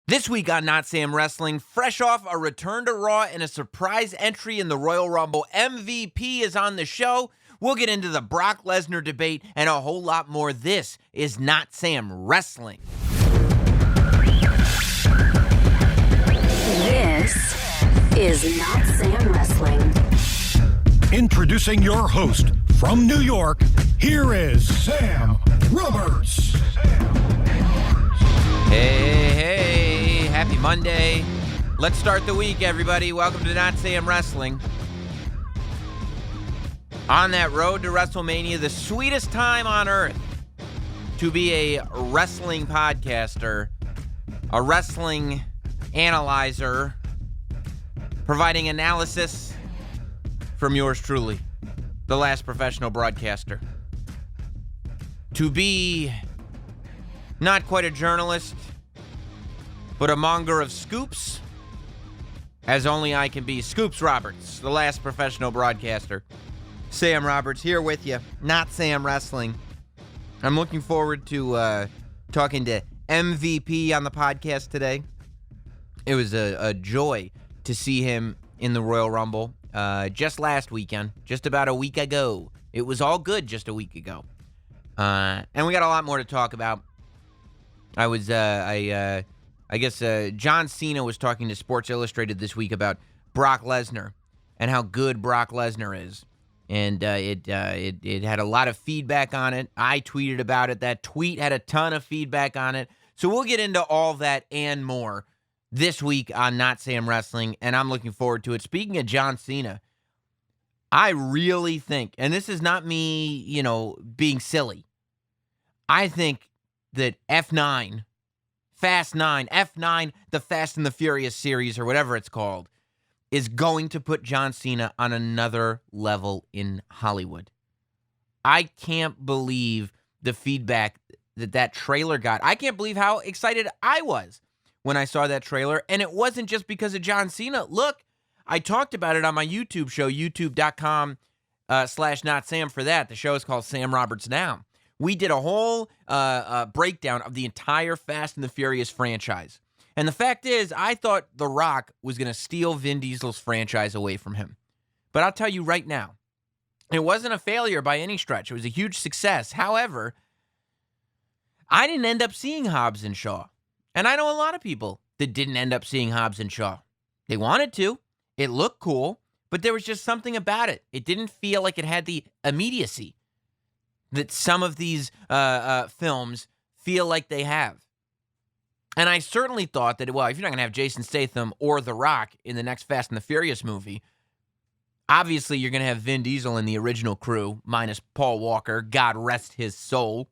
This week on Not Sam Wrestling, fresh off a return to Raw and a surprise entry in the Royal Rumble, MVP is on the show. We'll get into the Brock Lesnar debate and a whole lot more. This is Not Sam Wrestling. This is Not Sam Wrestling. Introducing your host from New York, here is Sam Roberts. Hey, happy Monday. Let's start the week, everybody. Welcome to Not Sam Wrestling. On that road to WrestleMania, the sweetest time on earth to be a wrestling podcaster, a wrestling analyzer, providing analysis from yours truly, the last professional broadcaster. To be not quite a journalist, but a monger of scoops, as only I can be. Scoops Roberts, the last professional broadcaster. Sam Roberts here with you, Not Sam Wrestling. I'm looking forward to talking to MVP on the podcast today. It was a joy to see him in the Royal Rumble just last weekend, just about a week ago. It was all good just a week ago. And we got a lot more to talk about. I guess John Cena was talking to Sports Illustrated this week about Brock Lesnar and how good Brock Lesnar is. And it had a lot of feedback on it. I tweeted about it. That tweet had a ton of feedback on it. So we'll get into all that and more this week on Not Sam Wrestling, and I'm looking forward to it. Speaking of John Cena, I really think, and this is not me, being silly, I think that F9, the Fast and the Furious series, or whatever it's called, is going to put John Cena on another level in Hollywood. I can't believe the feedback that trailer got. I can't believe how excited I was when I saw that trailer, and it wasn't just because of John Cena. Look, I talked about it on my YouTube show, youtube.com/NotSam for that. The show is called Sam Roberts Now. We did a whole breakdown of the entire Fast and the Furious franchise. And the fact is, I thought The Rock was going to steal Vin Diesel's franchise away from him. But I'll tell you right now, it wasn't a failure by any stretch. It was a huge success. However, I didn't end up seeing Hobbs and Shaw. And I know a lot of people that didn't end up seeing Hobbs and Shaw. They wanted to. It looked cool. But there was just something about it. It didn't feel like it had the immediacy that some of these films feel like they have. And I certainly thought that, well, if you're not going to have Jason Statham or The Rock in the next Fast and the Furious movie, obviously you're going to have Vin Diesel in the original crew, minus Paul Walker, God rest his soul.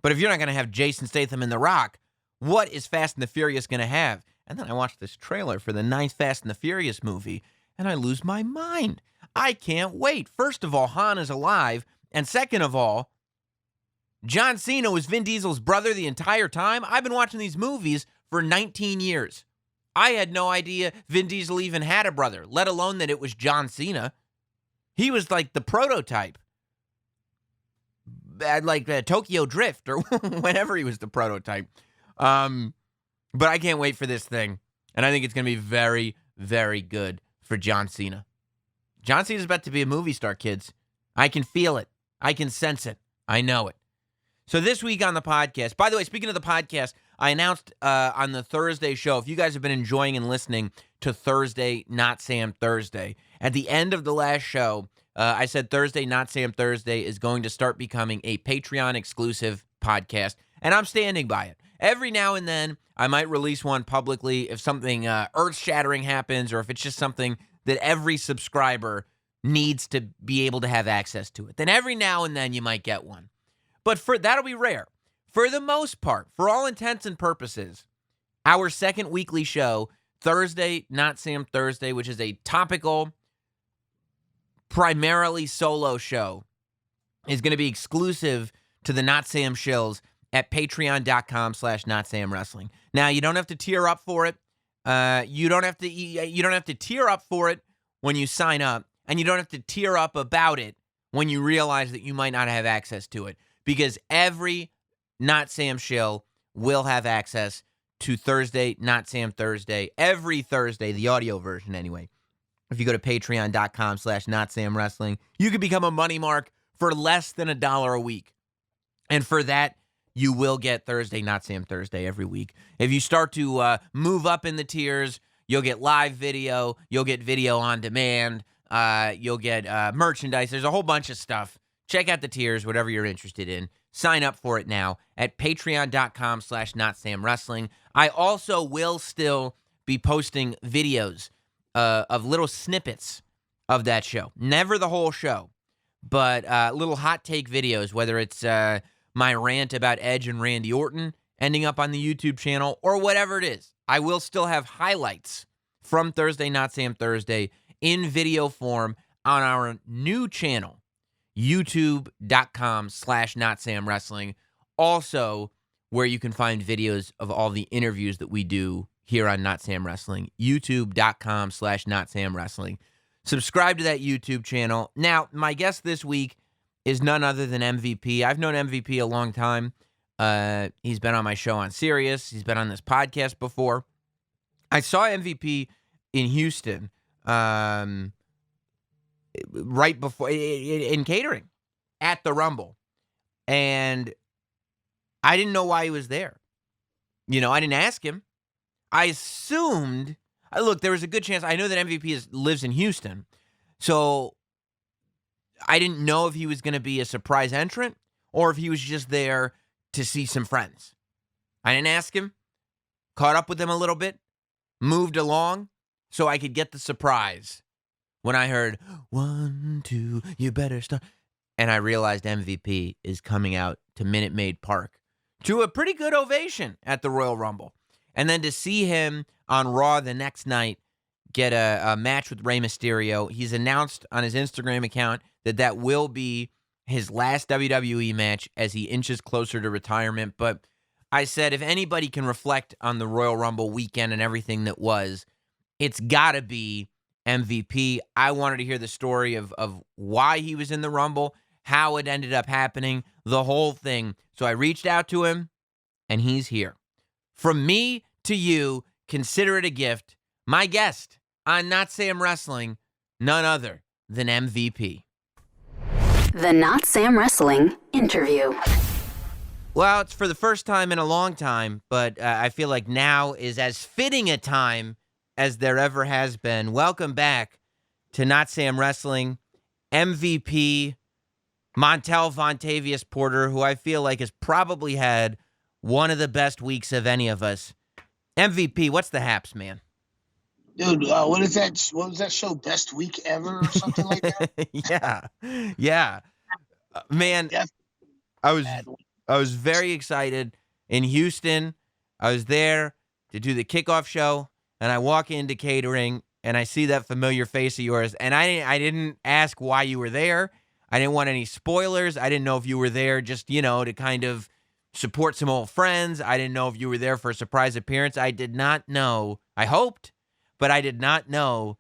But if you're not going to have Jason Statham and The Rock, what is Fast and the Furious going to have? And then I watched this trailer for the 9th Fast and the Furious movie, and I lose my mind. I can't wait. First of all, Han is alive. And second of all, John Cena was Vin Diesel's brother the entire time. I've been watching these movies for 19 years. I had no idea Vin Diesel even had a brother, let alone that it was John Cena. He was like the prototype. Like Tokyo Drift or whenever he was the prototype. But I can't wait for this thing. And I think it's going to be very, very good for John Cena. John Cena's about to be a movie star, kids. I can feel it. I can sense it. I know it. So this week on the podcast, by the way, speaking of the podcast, I announced on the Thursday show, if you guys have been enjoying and listening to Thursday, Not Sam Thursday, at the end of the last show, I said Thursday, Not Sam Thursday is going to start becoming a Patreon exclusive podcast, and I'm standing by it. Every now and then, I might release one publicly if something earth-shattering happens or if it's just something that every subscriber needs to be able to have access to it. Then every now and then you might get one. But that'll be rare. For the most part, for all intents and purposes, our second weekly show, Thursday, Not Sam Thursday, which is a topical, primarily solo show, is going to be exclusive to the Not Sam shills at patreon.com/NotSamWrestling. Now, you don't have to tier up for it. You don't have to tier up for it when you sign up, and you don't have to tear up about it when you realize that you might not have access to it. Because every Not Sam shill will have access to Thursday, Not Sam Thursday, every Thursday, the audio version anyway. If you go to patreon.com/NotSamWrestling, you can become a money mark for less than $1 a week. And for that, you will get Thursday, Not Sam Thursday every week. If you start to move up in the tiers, you'll get live video, you'll get video on demand, you'll get merchandise. There's a whole bunch of stuff. Check out the tiers, whatever you're interested in. Sign up for it now at patreon.com/NotSamWrestling. I also will still be posting videos of little snippets of that show. Never the whole show, but little hot take videos, whether it's my rant about Edge and Randy Orton ending up on the YouTube channel or whatever it is. I will still have highlights from Thursday, Not Sam Thursday in video form on our new channel, youtube.com/NotSamWrestling. Also, where you can find videos of all the interviews that we do here on Not Sam Wrestling, youtube.com/NotSamWrestling. Subscribe to that YouTube channel. Now, my guest this week is none other than MVP. I've known MVP a long time. He's been on my show on Sirius. He's been on this podcast before. I saw MVP in Houston right before in catering at the Rumble, and I didn't know why he was there. You know, I didn't ask him. I assumed. Look, there was a good chance. I know that MVP lives in Houston, so I didn't know if he was going to be a surprise entrant or if he was just there to see some friends. I didn't ask him. Caught up with him a little bit. Moved along so I could get the surprise when I heard, 1, 2, you better start. And I realized MVP is coming out to Minute Maid Park to a pretty good ovation at the Royal Rumble. And then to see him on Raw the next night get a match with Rey Mysterio. He's announced on his Instagram account that will be his last WWE match as he inches closer to retirement. But I said, if anybody can reflect on the Royal Rumble weekend and everything that was, it's got to be MVP. I wanted to hear the story of why he was in the Rumble, how it ended up happening, the whole thing. So I reached out to him, and he's here. From me to you, consider it a gift. My guest on Not Sam Wrestling, none other than MVP. The Not Sam Wrestling interview. Well, it's for the first time in a long time, but I feel like now is as fitting a time as there ever has been. Welcome back to Not Sam Wrestling, MVP Montel Vontavious Porter, who I feel like has probably had one of the best weeks of any of us. MVP, what's the haps, man? Dude, what is that? What was that show? Best Week Ever or something like that? Yeah. Man, I was very excited in Houston. I was there to do the kickoff show, and I walk into catering, and I see that familiar face of yours, and I didn't ask why you were there. I didn't want any spoilers. I didn't know if you were there just, to kind of support some old friends. I didn't know if you were there for a surprise appearance. I did not know. I hoped, but I did not know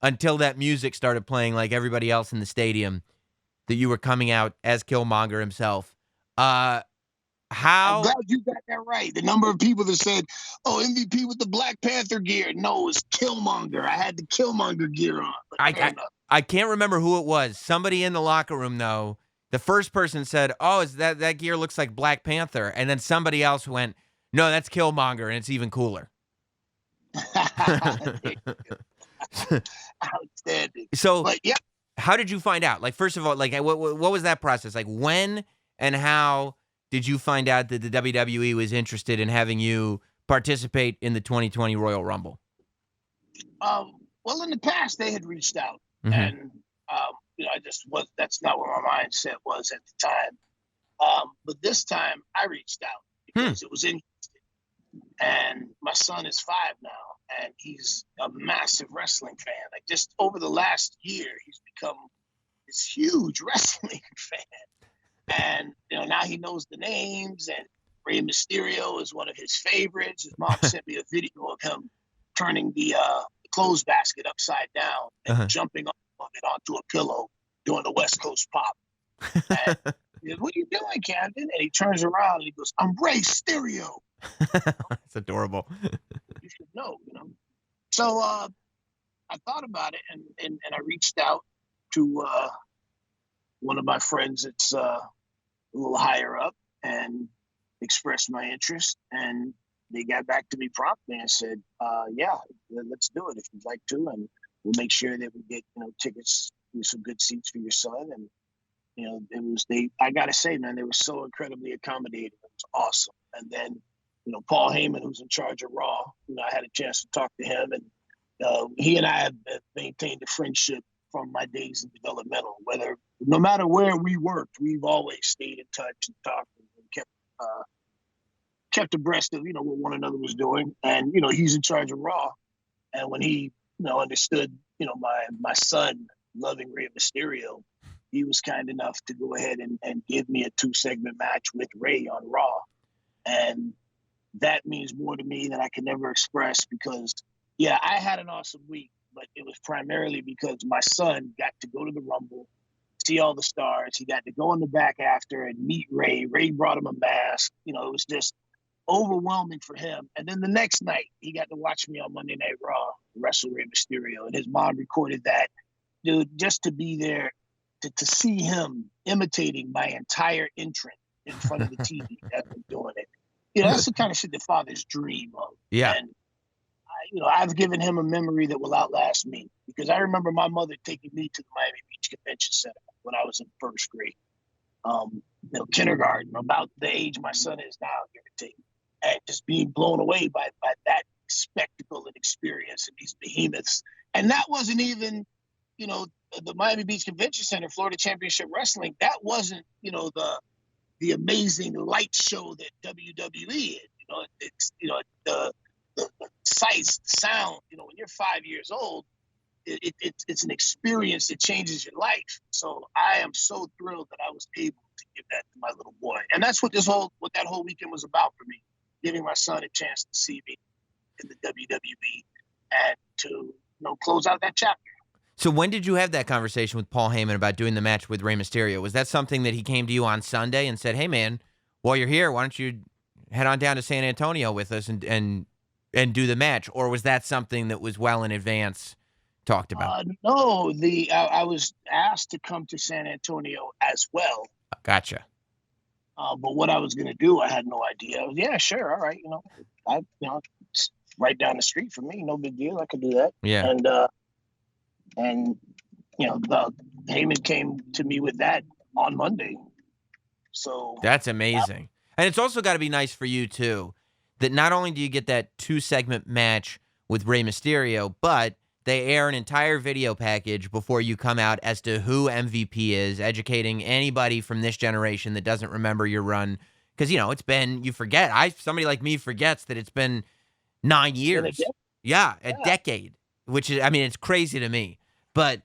until that music started playing like everybody else in the stadium that you were coming out as Kill Monger himself. I'm glad you got that right. The number of people that said, "Oh, MVP with the Black Panther gear." No, it's Killmonger. I had the Killmonger gear on. I can't remember who it was. Somebody in the locker room, though, the first person said, "Oh, is that gear looks like Black Panther," and then somebody else went, "No, that's Killmonger, and it's even cooler." Outstanding. So, but yeah, how did you find out? Like, first of all, like, what was that process? Like, when and how did you find out that the WWE was interested in having you participate in the 2020 Royal Rumble? Well, in the past, they had reached out, Mm-hmm. and that's not where my mindset was at the time. But this time, I reached out because it was in Houston, and my son is 5 now, and he's a massive wrestling fan. Like, just over the last year, he's become this huge wrestling fan. And, now he knows the names, and Rey Mysterio is one of his favorites. His mom sent me a video of him turning the clothes basket upside down and jumping on it onto a pillow doing the West Coast pop. And he goes, "What are you doing, Camden?" And he turns around and he goes, "I'm Rey Mysterio." That's adorable. You should know, So I thought about it, and I reached out to one of my friends that's a little higher up and expressed my interest, and they got back to me promptly and said, yeah, let's do it if you'd like to, and we'll make sure that we get tickets, some good seats for your son. And I gotta say, man, they were so incredibly accommodating. It was awesome. And then Paul Heyman, who's in charge of Raw, I had a chance to talk to him, and he and I have maintained a friendship from my days in developmental. No matter where we worked, we've always stayed in touch and talked and kept abreast of what one another was doing. And he's in charge of Raw, and when he understood my son loving Rey Mysterio, he was kind enough to go ahead and give me a 2-segment match with Rey on Raw. And that means more to me than I can never express, because yeah, I had an awesome week, but it was primarily because my son got to go to the Rumble, see all the stars. He got to go in the back after and meet Rey. Rey brought him a mask. It was just overwhelming for him. And then the next night, he got to watch me on Monday Night Raw wrestle Rey Mysterio, and his mom recorded that. Dude, just to be there, to see him imitating my entire entrance in front of the TV as I'm doing it. That's the kind of shit that fathers dream of. Yeah. And I've given him a memory that will outlast me, because I remember my mother taking me to the Miami Beach Convention Center when I was in first grade, kindergarten, about the age my son is now, give or take, and just being blown away by that spectacle and experience and these behemoths. And that wasn't even, the Miami Beach Convention Center, Florida Championship Wrestling. That wasn't, the amazing light show that WWE is. It's the sights, the sound. When you're 5 years old, it's an experience that changes your life. So I am so thrilled that I was able to give that to my little boy, and that's what that whole weekend was about for me, giving my son a chance to see me in the WWE and to close out that chapter. So when did you have that conversation with Paul Heyman about doing the match with Rey Mysterio? Was that something that he came to you on Sunday and said, "Hey man, while you're here, why don't you head on down to San Antonio with us and do the match?" Or was that something that was well in advance talked about? No, I was asked to come to San Antonio as well. Gotcha. But what I was going to do, I had no idea. Yeah, sure, all right. It's right down the street from me, no big deal. I could do that. Yeah. And Heyman came to me with that on Monday. So that's amazing. And it's also got to be nice for you too, that not only do you get that 2-segment match with Rey Mysterio, but they air an entire video package before you come out as to who MVP is, educating anybody from this generation that doesn't remember your run. Because, it's been, you forget. Somebody like me forgets that it's been 9 years. Yeah, a decade, which is, it's crazy to me. But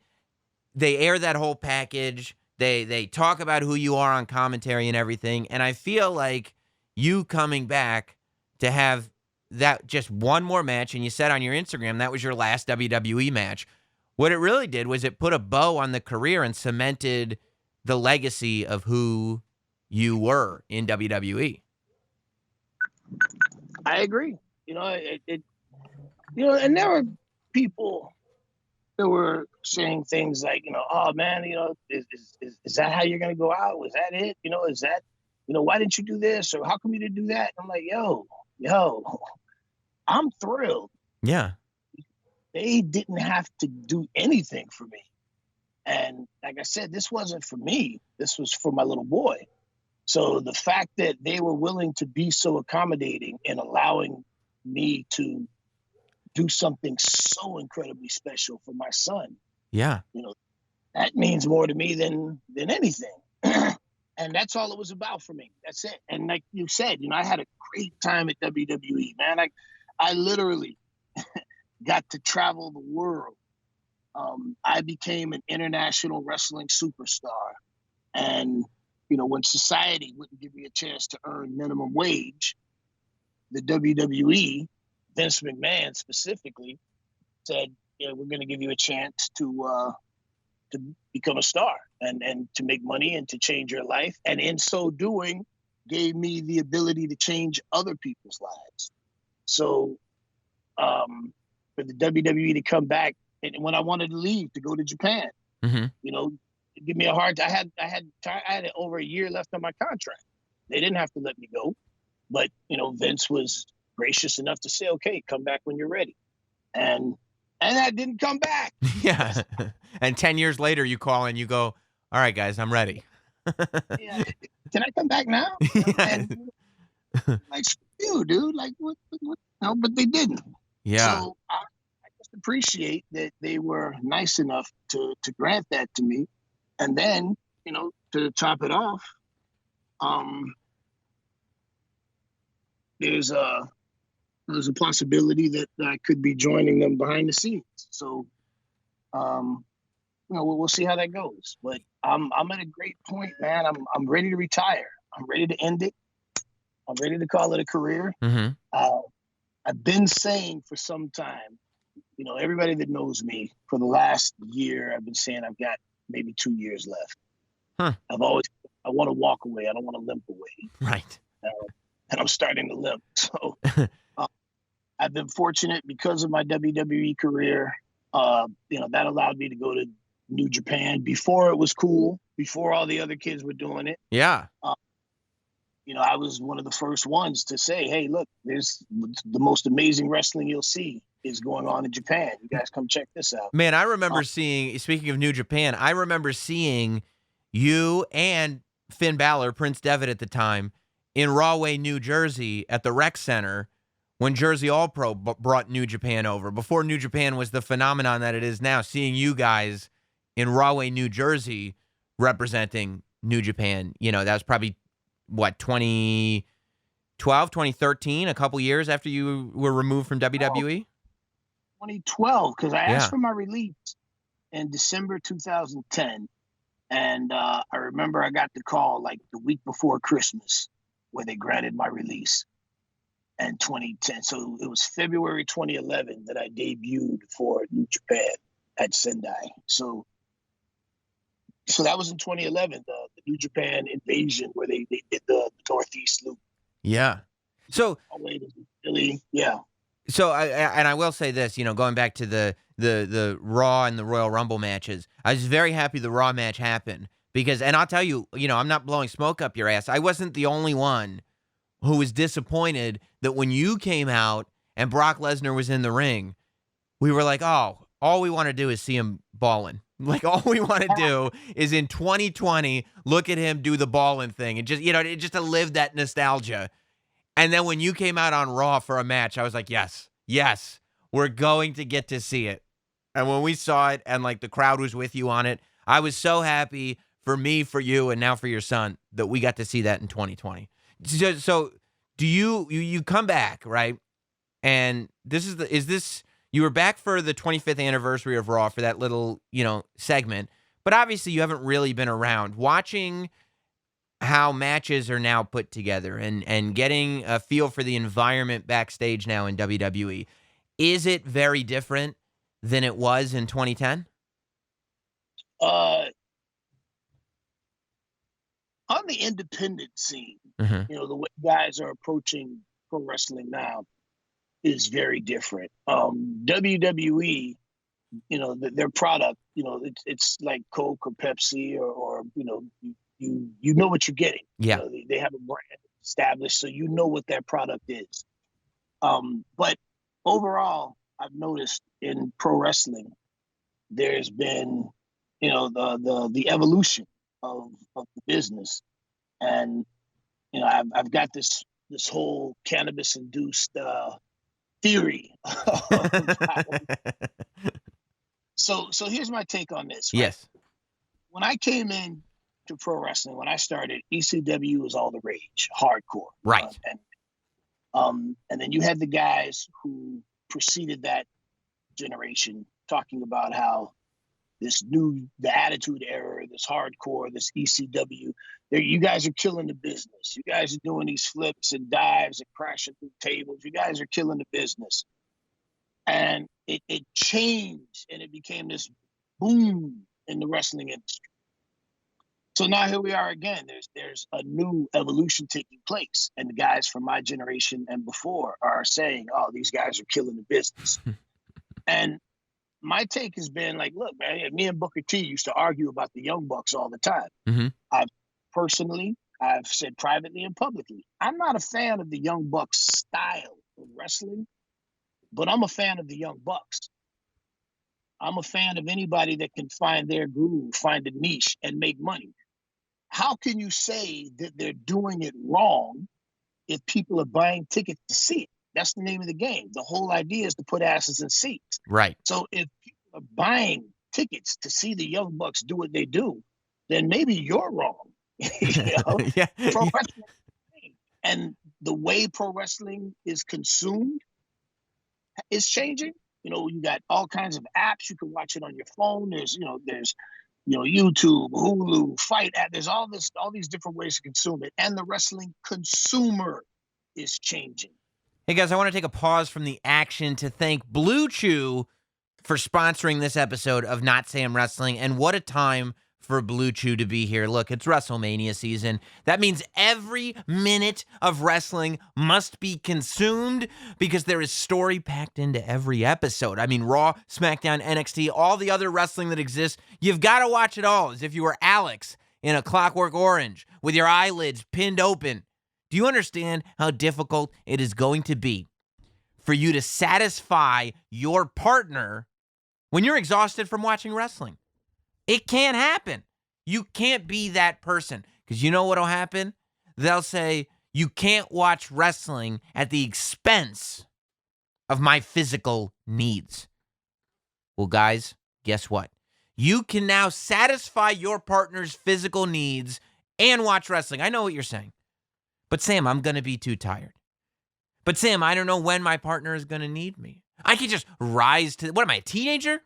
they air that whole package. They talk about who you are on commentary and everything. And I feel like you coming back to have that just one more match, and you said on your Instagram that was your last WWE match. What it really did was it put a bow on the career and cemented the legacy of who you were in WWE. I agree. And there were people that were saying things like, oh man, is that how you're gonna go out? Was that it? Is that, why didn't you do this, or how come you didn't do that? And I'm like, yo, I'm thrilled. Yeah. They didn't have to do anything for me. And like I said, this wasn't for me. This was for my little boy. So the fact that they were willing to be so accommodating and allowing me to do something so incredibly special for my son. Yeah. That means more to me than anything. And that's all it was about for me. That's it. And like you said, I had a great time at WWE, man. I literally got to travel the world. I became an international wrestling superstar. And, when society wouldn't give me a chance to earn minimum wage, the WWE, Vince McMahon specifically, said, we're going to give you a chance to become a star and to make money and to change your life. And in so doing, gave me the ability to change other people's lives. So for the WWE to come back, and when I wanted to leave to go to Japan, you know, give me a hard time. I had over a year left on my contract. They didn't have to let me go, but you know, Vince was gracious enough to say, "Okay, come back when you're ready," and I didn't come back. Yeah. And 10 years later, you call and you go, "All right, guys, I'm ready." Yeah, can I come back now? Yeah. And like, screw you, dude. Like, what? No, but they didn't. Yeah. So I just appreciate that they were nice enough to grant that to me. And then, you know, to top it off, there's a possibility that I could be joining them behind the scenes. So, you know, we'll see how that goes. But I'm at a great point, man. I'm ready to retire. I'm ready to end it. I'm ready to call it a career. I've been saying for some time, you know, everybody that knows me for the last year, I've been saying I've got maybe 2 years left. I want to walk away. I don't want to limp away. Right. And I'm starting to limp. So I've been fortunate because of my WWE career. You know, that allowed me to go to New Japan before it was cool, before all the other kids were doing it. Yeah. You know, I was one of the first ones to say, "Hey, look, there's the most amazing wrestling you'll see is going on in Japan. You guys come check this out." Man, I remember seeing, speaking of New Japan, I remember seeing you and Finn Balor, Prince Devitt at the time, in Rahway, New Jersey at the Rec Center when Jersey All Pro brought New Japan over. Before New Japan was the phenomenon that it is now, seeing you guys in Rahway, New Jersey representing New Japan, you know, that was probably, what, 2012, 2013, a couple years after you were removed from WWE? 2012, because I asked for my release in December 2010. And I remember I got the call like the week before Christmas where they granted my release in 2010. So it was February 2011 that I debuted for New Japan at Sendai. So that was in 2011, the New Japan invasion where they did the Northeast loop. Yeah. So Really, yeah. So I will say this, you know, going back to the Raw and the Royal Rumble matches, I was very happy the Raw match happened because, and I'll tell you, you know, I'm not blowing smoke up your ass. I wasn't the only one who was disappointed that when you came out and Brock Lesnar was in the ring, we were like, oh, all we want to do is see him balling. Like, all we want to do is in 2020, look at him do the balling thing and just, you know, just to live that nostalgia. And then when you came out on Raw for a match, I was like, yes, we're going to get to see it. And when we saw it and like the crowd was with you on it, I was so happy for me, for you, and now for your son that we got to see that in 2020. So do you come back, right? And you were back for the 25th anniversary of Raw for that little, you know, segment, but obviously you haven't really been around watching how matches are now put together and getting a feel for the environment backstage now in WWE. Is it very different than it was in 2010? On the independent scene, Mm-hmm. you know, the way guys are approaching pro wrestling now is very different. WWE, you know, their product, you know, it's like Coke or Pepsi or you know, you know what you're getting. Yeah. You know, they have a brand established, so you know what that product is. But overall, I've noticed in pro wrestling, there's been, you know, the evolution of the business, and you know, I've got this whole cannabis induced theory. So here's my take on this. Right? Yes. When I came in to pro wrestling, when I started, ECW was all the rage, hardcore. Right. And then you had the guys who preceded that generation talking about how the Attitude Era, this hardcore, this ECW, you guys are killing the business. You guys are doing these flips and dives and crashing through tables. You guys are killing the business. And it changed and it became this boom in the wrestling industry. So now here we are again. There's a new evolution taking place, and the guys from my generation and before are saying, "Oh, these guys are killing the business." And my take has been like, "Look, man, me and Booker T used to argue about the Young Bucks all the time. Mm-hmm. I've said privately and publicly, I'm not a fan of the Young Bucks style of wrestling, but I'm a fan of the Young Bucks. I'm a fan of anybody that can find their groove, find a niche, and make money. How can you say that they're doing it wrong if people are buying tickets to see it? That's the name of the game. The whole idea is to put asses in seats. Right. So if people are buying tickets to see the Young Bucks do what they do, then maybe you're wrong. Yeah. Pro wrestling, and the way pro wrestling is consumed is changing. You got all kinds of apps. You can watch it on your phone. There's YouTube, Hulu, Fight app. There's all these different ways to consume it. And the wrestling consumer is changing. Hey, guys, I want to take a pause from the action to thank Blue Chew for sponsoring this episode of Not Sam Wrestling. And what a time for Blue Chew to be here. Look, it's WrestleMania season. That means every minute of wrestling must be consumed because there is story packed into every episode. I mean, Raw, SmackDown, NXT, all the other wrestling that exists. You've got to watch it all as if you were Alex in A Clockwork Orange with your eyelids pinned open. Do you understand how difficult it is going to be for you to satisfy your partner when you're exhausted from watching wrestling? It can't happen. You can't be that person because you know what will happen? They'll say, you can't watch wrestling at the expense of my physical needs. Well, guys, guess what? You can now satisfy your partner's physical needs and watch wrestling. I know what you're saying. But Sam, I'm going to be too tired. But Sam, I don't know when my partner is going to need me. I could just rise to, what am I, a teenager?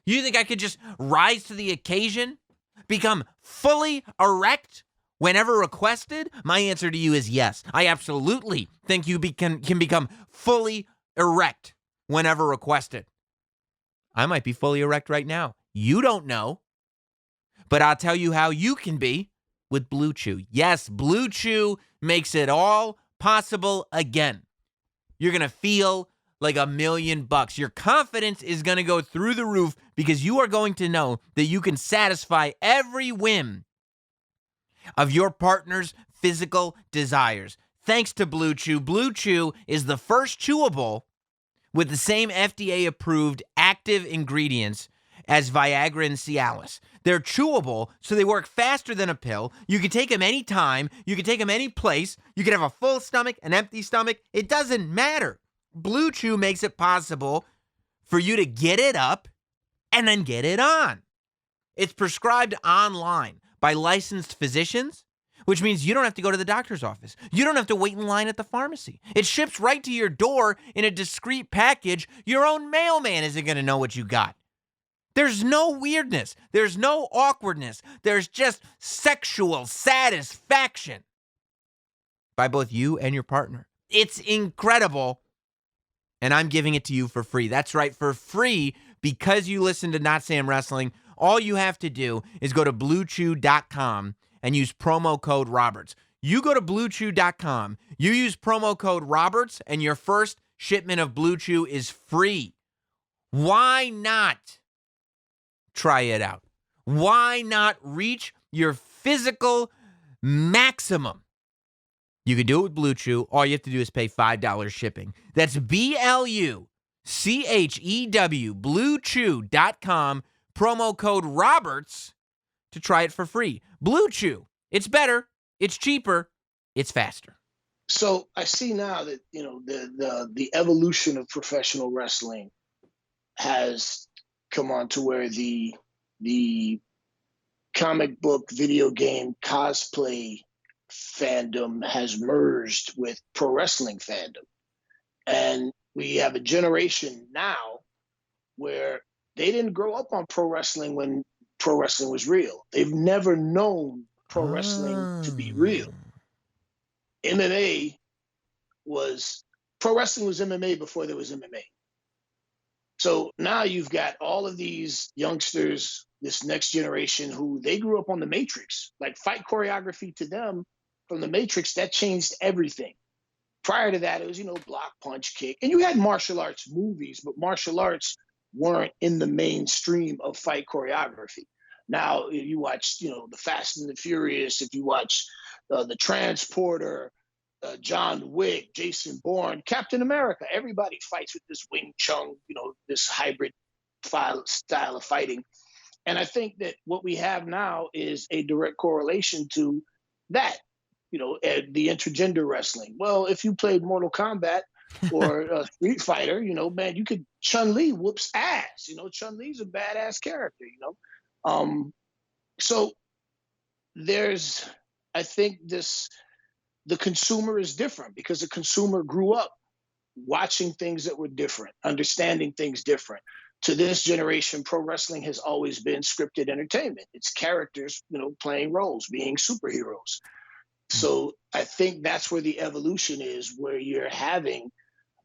You think I could just rise to the occasion? Become fully erect whenever requested? My answer to you is yes. I absolutely think you can become fully erect whenever requested. I might be fully erect right now. You don't know. But I'll tell you how you can be with Blue Chew. Yes, Blue Chew makes it all possible again. You're going to feel like $1,000,000. Your confidence is going to go through the roof because you are going to know that you can satisfy every whim of your partner's physical desires. Thanks to Blue Chew. Blue Chew is the first chewable with the same FDA-approved active ingredients as Viagra and Cialis. They're chewable, so they work faster than a pill. You can take them anytime. You can take them any place. You can have a full stomach, an empty stomach. It doesn't matter. Blue Chew makes it possible for you to get it up and then get it on. It's prescribed online by licensed physicians, which means you don't have to go to the doctor's office. You don't have to wait in line at the pharmacy. It ships right to your door in a discreet package. Your own mailman isn't going to know what you got. There's no weirdness. There's no awkwardness. There's just sexual satisfaction by both you and your partner. It's incredible, and I'm giving it to you for free. That's right, for free, because you listen to Not Sam Wrestling. All you have to do is go to BlueChew.com and use promo code Roberts. You go to BlueChew.com, you use promo code Roberts, and your first shipment of Blue Chew is free. Why not try it out? Why not reach your physical maximum? You can do it with Blue Chew. All you have to do is pay $5 shipping. That's BLUCHEW, BlueChew.com, promo code Roberts to try it for free. Blue Chew. It's better. It's cheaper. It's faster. So I see now that, the evolution of professional wrestling has come on to where the comic book, video game, cosplay fandom has merged with pro wrestling fandom. And we have a generation now where they didn't grow up on pro wrestling when pro wrestling was real. They've never known pro wrestling to be real. Pro wrestling was MMA before there was MMA. So now you've got all of these youngsters, this next generation who they grew up on the Matrix. Like fight choreography to them from the Matrix, that changed everything. Prior to that, it was, block, punch, kick. And you had martial arts movies, but martial arts weren't in the mainstream of fight choreography. Now, if you watch, the Fast and the Furious, if you watch the Transporter, John Wick, Jason Bourne, Captain America, everybody fights with this Wing Chun, this hybrid style of fighting. And I think that what we have now is a direct correlation to that, the intergender wrestling. Well, if you played Mortal Kombat or Street Fighter, man, you could Chun-Li whoops ass. Chun-Li's a badass character, So I think the consumer is different because the consumer grew up watching things that were different, understanding things different. To this generation, pro wrestling has always been scripted entertainment. It's characters, playing roles, being superheroes. So I think that's where the evolution is, where you're having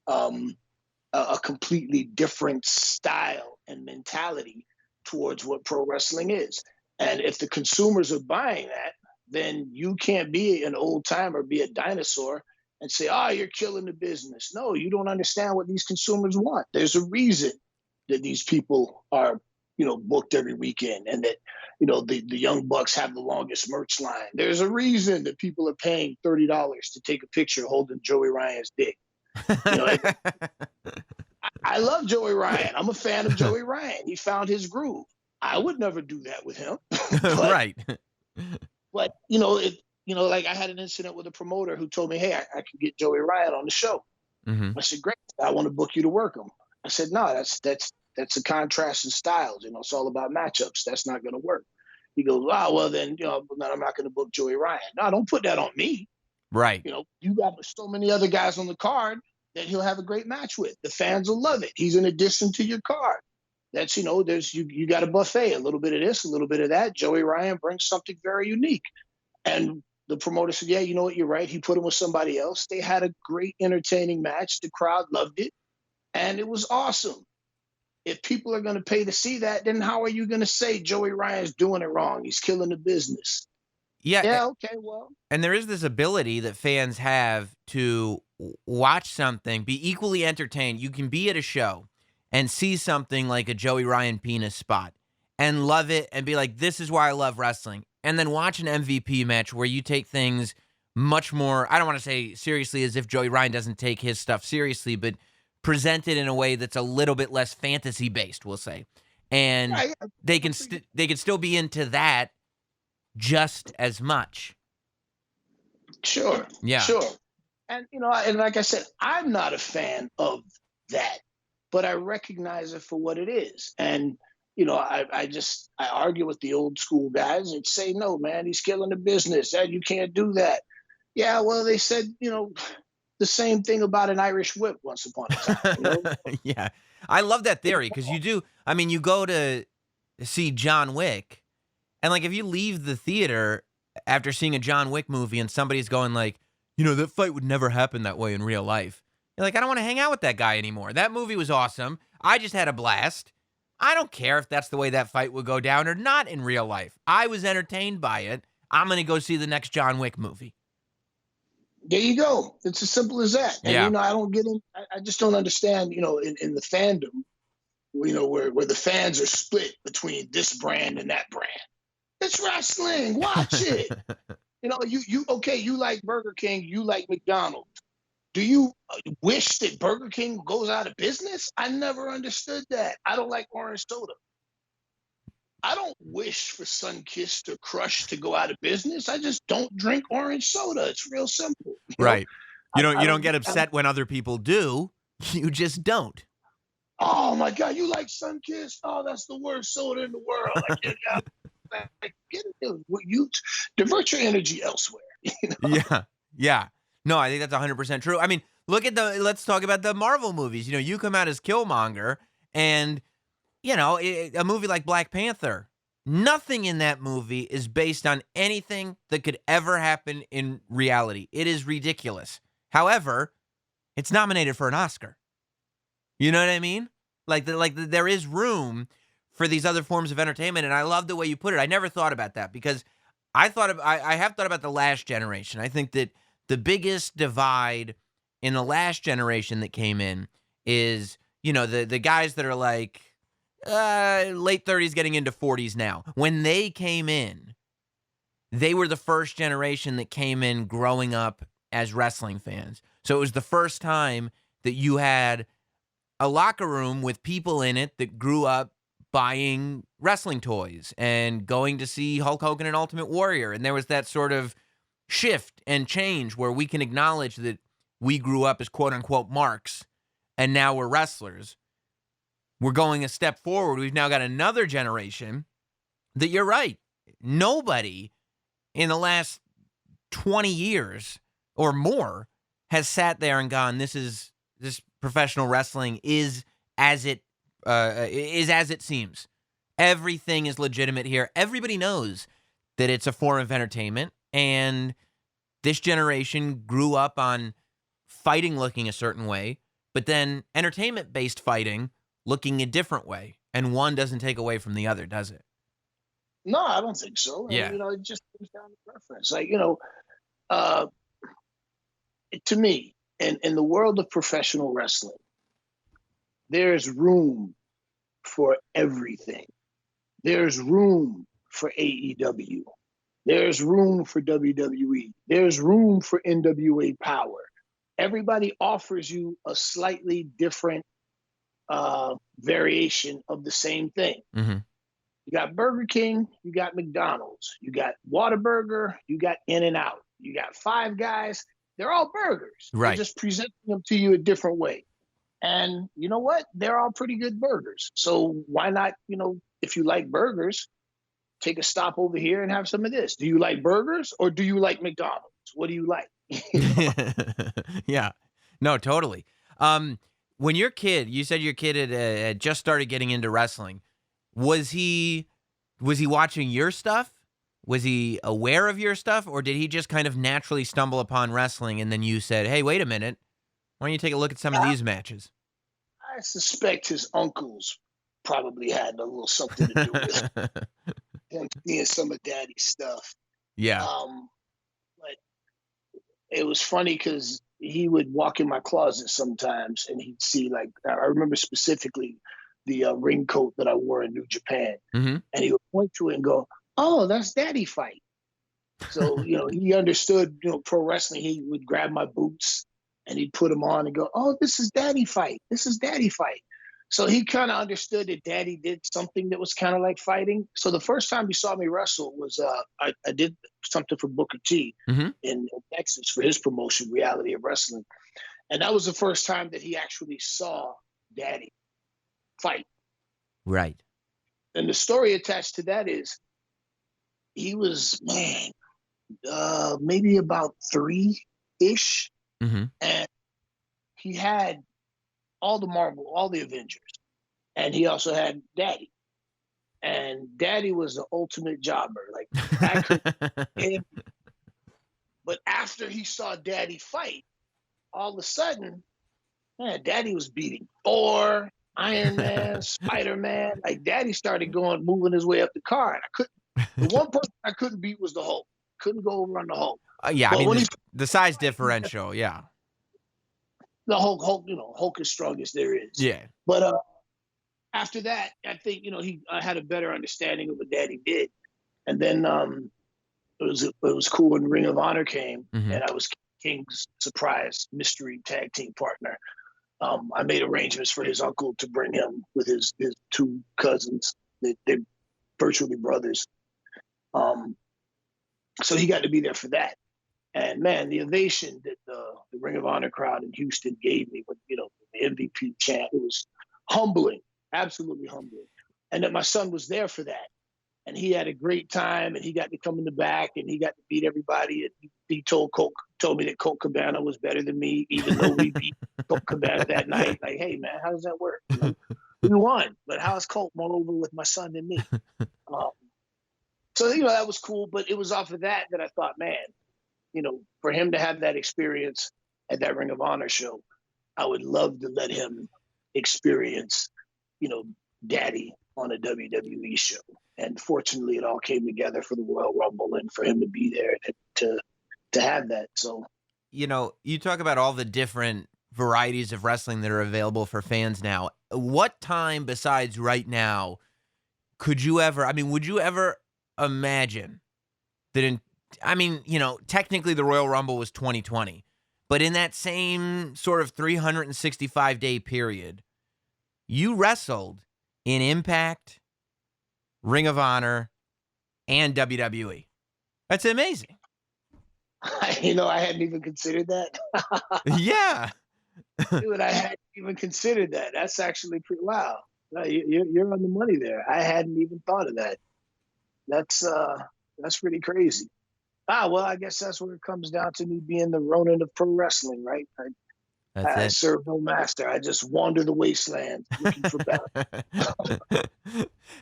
a completely different style and mentality towards what pro wrestling is. And if the consumers are buying that, then you can't be an old timer, be a dinosaur and say, you're killing the business. No, you don't understand what these consumers want. There's a reason that these people are, booked every weekend, and that, the Young Bucks have the longest merch line. There's a reason that people are paying $30 to take a picture holding Joey Ryan's dick. I love Joey Ryan. I'm a fan of Joey Ryan. He found his groove. I would never do that with him. Right. But, like I had an incident with a promoter who told me, hey, I can get Joey Ryan on the show. Mm-hmm. I said, great. I want to book you to work him. I said, no, that's a contrast in styles. It's all about matchups. That's not going to work. He goes, well, then, then I'm not going to book Joey Ryan. No, don't put that on me. Right. You got so many other guys on the card that he'll have a great match with. The fans will love it. He's an addition to your card. That's, there's, you got a buffet, a little bit of this, a little bit of that. Joey Ryan brings something very unique. And the promoter said, yeah, you know what, you're right. He put him with somebody else. They had a great, entertaining match. The crowd loved it. And it was awesome. If people are going to pay to see that, then how are you going to say Joey Ryan's doing it wrong? He's killing the business. Yeah, okay, well. And there is this ability that fans have to watch something, be equally entertained. You can be at a show and see something like a Joey Ryan penis spot and love it and be like, this is why I love wrestling. And then watch an MVP match where you take things much more, I don't want to say seriously as if Joey Ryan doesn't take his stuff seriously, but present it in a way that's a little bit less fantasy-based, we'll say. And they can still be into that just as much. Sure. Yeah. Sure. And, and like I said, I'm not a fan of that, but I recognize it for what it is. And, I argue with the old school guys and say, no, man, he's killing the business. You can't do that. Yeah, well, they said, the same thing about an Irish whip once upon a time. Yeah. I love that theory because you go to see John Wick, and like if you leave the theater after seeing a John Wick movie and somebody's going like, that fight would never happen that way in real life. You're like, I don't want to hang out with that guy anymore. That movie was awesome. I just had a blast. I don't care if that's the way that fight would go down or not in real life. I was entertained by it. I'm going to go see the next John Wick movie. There you go. It's as simple as that. And, I don't get in. I just don't understand, in the fandom, where the fans are split between this brand and that brand. It's wrestling. Watch it. You like Burger King. You like McDonald's. Do you wish that Burger King goes out of business? I never understood that. I don't like orange soda. I don't wish for Sunkist or Crush to go out of business. I just don't drink orange soda. It's real simple. Right. You don't get upset when other people do. You just don't. Oh my God, you like Sunkist? Oh, that's the worst soda in the world. You divert your energy elsewhere. Yeah. No, I think that's 100% true. I mean, let's talk about the Marvel movies. You come out as Killmonger, and a movie like Black Panther, nothing in that movie is based on anything that could ever happen in reality. It is ridiculous. However, it's nominated for an Oscar. You know what I mean? There is room for these other forms of entertainment, and I love the way you put it. I never thought about that because I have thought about the last generation. I think that the biggest divide in the last generation that came in is, the guys that are like late 30s getting into 40s now. When they came in, they were the first generation that came in growing up as wrestling fans. So it was the first time that you had a locker room with people in it that grew up buying wrestling toys and going to see Hulk Hogan and Ultimate Warrior. And there was that sort of shift and change where we can acknowledge that we grew up as quote-unquote marks, and now we're wrestlers. We're going a step forward. We've now got another generation that, you're right, nobody in the last 20 years or more has sat there and gone, this professional wrestling is as it seems. Everything is legitimate here. Everybody knows that it's a form of entertainment, and this generation grew up on fighting looking a certain way, but then entertainment-based fighting looking a different way, and one doesn't take away from the other, does it? No, I don't think so. Yeah. And, it just comes down to preference. To me, in the world of professional wrestling, there's room for everything. There's room for AEW. There's room for WWE. There's room for NWA Power. Everybody offers you a slightly different variation of the same thing. Mm-hmm. You got Burger King, you got McDonald's, you got Whataburger, you got In-N-Out, you got Five Guys. They're all burgers. Right. They're just presenting them to you a different way. And you know what? They're all pretty good burgers. So why not, if you like burgers, take a stop over here and have some of this. Do you like burgers or do you like McDonald's? What do you like? Yeah. No, totally. When you said your kid had just started getting into wrestling. Was he watching your stuff? Was he aware of your stuff, or did he just kind of naturally stumble upon wrestling and then you said, "Hey, wait a minute, why don't you take a look at some of these matches?" I suspect his uncles probably had a little something to do with him seeing some of Daddy's stuff. Yeah. But it was funny because he would walk in my closet sometimes and he'd see, like, I remember specifically the ring coat that I wore in New Japan. Mm-hmm. And he would point to it and go, "Oh, that's Daddy Fight." So, he understood, pro wrestling. He would grab my boots and he'd put them on and go, "Oh, this is Daddy Fight. This is Daddy Fight." So he kind of understood that Daddy did something that was kind of like fighting. So the first time he saw me wrestle was I did something for Booker T Mm-hmm. in Texas for his promotion, Reality of Wrestling. And that was the first time that he actually saw Daddy fight. Right. And the story attached to that is he was, maybe about 3-ish. Mm-hmm. And he had all the Avengers. And he also had Daddy. And Daddy was the ultimate jobber. But after he saw Daddy fight, all of a sudden, Daddy was beating Thor, Iron Man, Spider-Man. Like, Daddy started moving his way up the card. The one person I couldn't beat was the Hulk. Couldn't go over on the Hulk. Yeah, but I mean, the size differential, yeah. The Hulk, Hulk is strongest there is. Yeah. But after that, I think, he had a better understanding of what Daddy did. And then it was cool when Ring of Honor came, mm-hmm. and I was King's surprise mystery tag team partner. I made arrangements for his uncle to bring him with his two cousins. They're virtually brothers. So he got to be there for that. And man, the ovation that the Ring of Honor crowd in Houston gave me with, the MVP chant, it was humbling, absolutely humbling. And that my son was there for that. And he had a great time, and he got to come in the back, and he got to beat everybody. And he told me that Colt Cabana was better than me, even though we beat Colt Cabana that night. Like, hey man, how does that work? We won, but how is Colt more over with my son than me? So that was cool. But it was off of that I thought, man, for him to have that experience, at that Ring of Honor show, I would love to let him experience daddy on a WWE show. And fortunately, it all came together for the Royal Rumble and for him to be there to have that. So, you talk about all the different varieties of wrestling that are available for fans now. What time besides right now would you ever imagine that technically the Royal Rumble was 2020, but in that same sort of 365-day period, you wrestled in Impact, Ring of Honor, and WWE. That's amazing. I hadn't even considered that. Yeah. Dude, I hadn't even considered that. That's actually pretty wow. No, you're on the money there. I hadn't even thought of that. That's pretty crazy. Well, I guess that's where it comes down to me being the Ronin of pro wrestling, right? I serve no master. I just wander the wasteland looking for battle.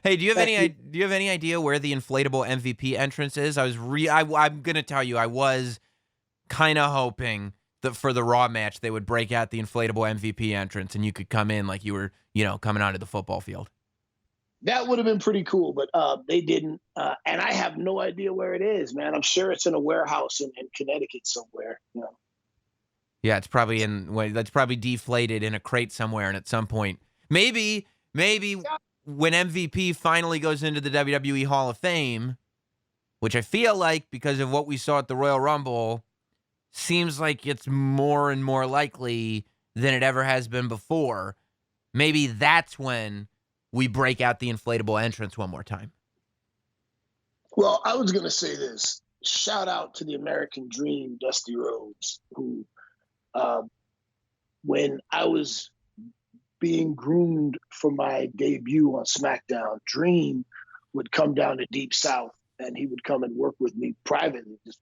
Hey, do you have any idea where the inflatable MVP entrance is? I'm gonna tell you, I was kind of hoping that for the Raw match they would break out the inflatable MVP entrance and you could come in like you were, coming onto the football field. That would have been pretty cool, but they didn't. And I have no idea where it is, man. I'm sure it's in a warehouse in Connecticut somewhere. Yeah, it's probably that's probably deflated in a crate somewhere, and at some point, maybe when MVP finally goes into the WWE Hall of Fame, which I feel like because of what we saw at the Royal Rumble, seems like it's more and more likely than it ever has been before. Maybe that's when we break out the inflatable entrance one more time. Well, I was going to say this. Shout out to the American Dream, Dusty Rhodes, who, when I was being groomed for my debut on SmackDown, Dream would come down to Deep South and he would come and work with me privately. Just,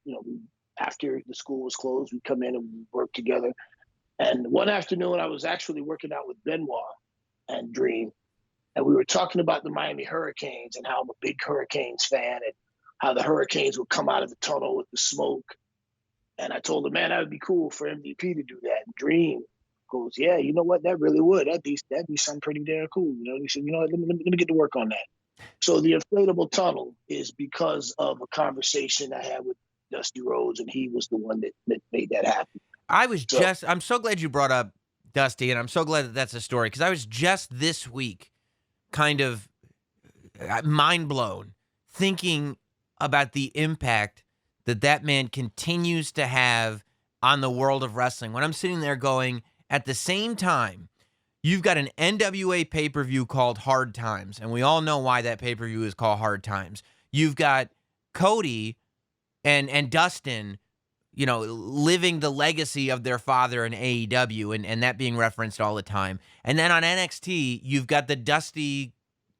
after the school was closed, we'd come in and we'd work together. And one afternoon, I was actually working out with Benoit and Dream. And we were talking about the Miami Hurricanes and how I'm a big Hurricanes fan and how the Hurricanes would come out of the tunnel with the smoke. And I told him, man, that would be cool for MVP to do that. And Dream goes, yeah, you know what? That really would. That'd be something pretty damn cool. He said, let me get to work on that. So the inflatable tunnel is because of a conversation I had with Dusty Rhodes, and he was the one that made that happen. I'm so glad you brought up Dusty, and I'm so glad that that's a story, because I was just this week kind of mind blown thinking about the impact that man continues to have on the world of wrestling. When I'm sitting there going, at the same time, you've got an NWA pay-per-view called Hard Times, and we all know why that pay-per-view is called Hard Times. You've got Cody and Dustin, living the legacy of their father in AEW, and that being referenced all the time. And then on NXT, you've got the Dusty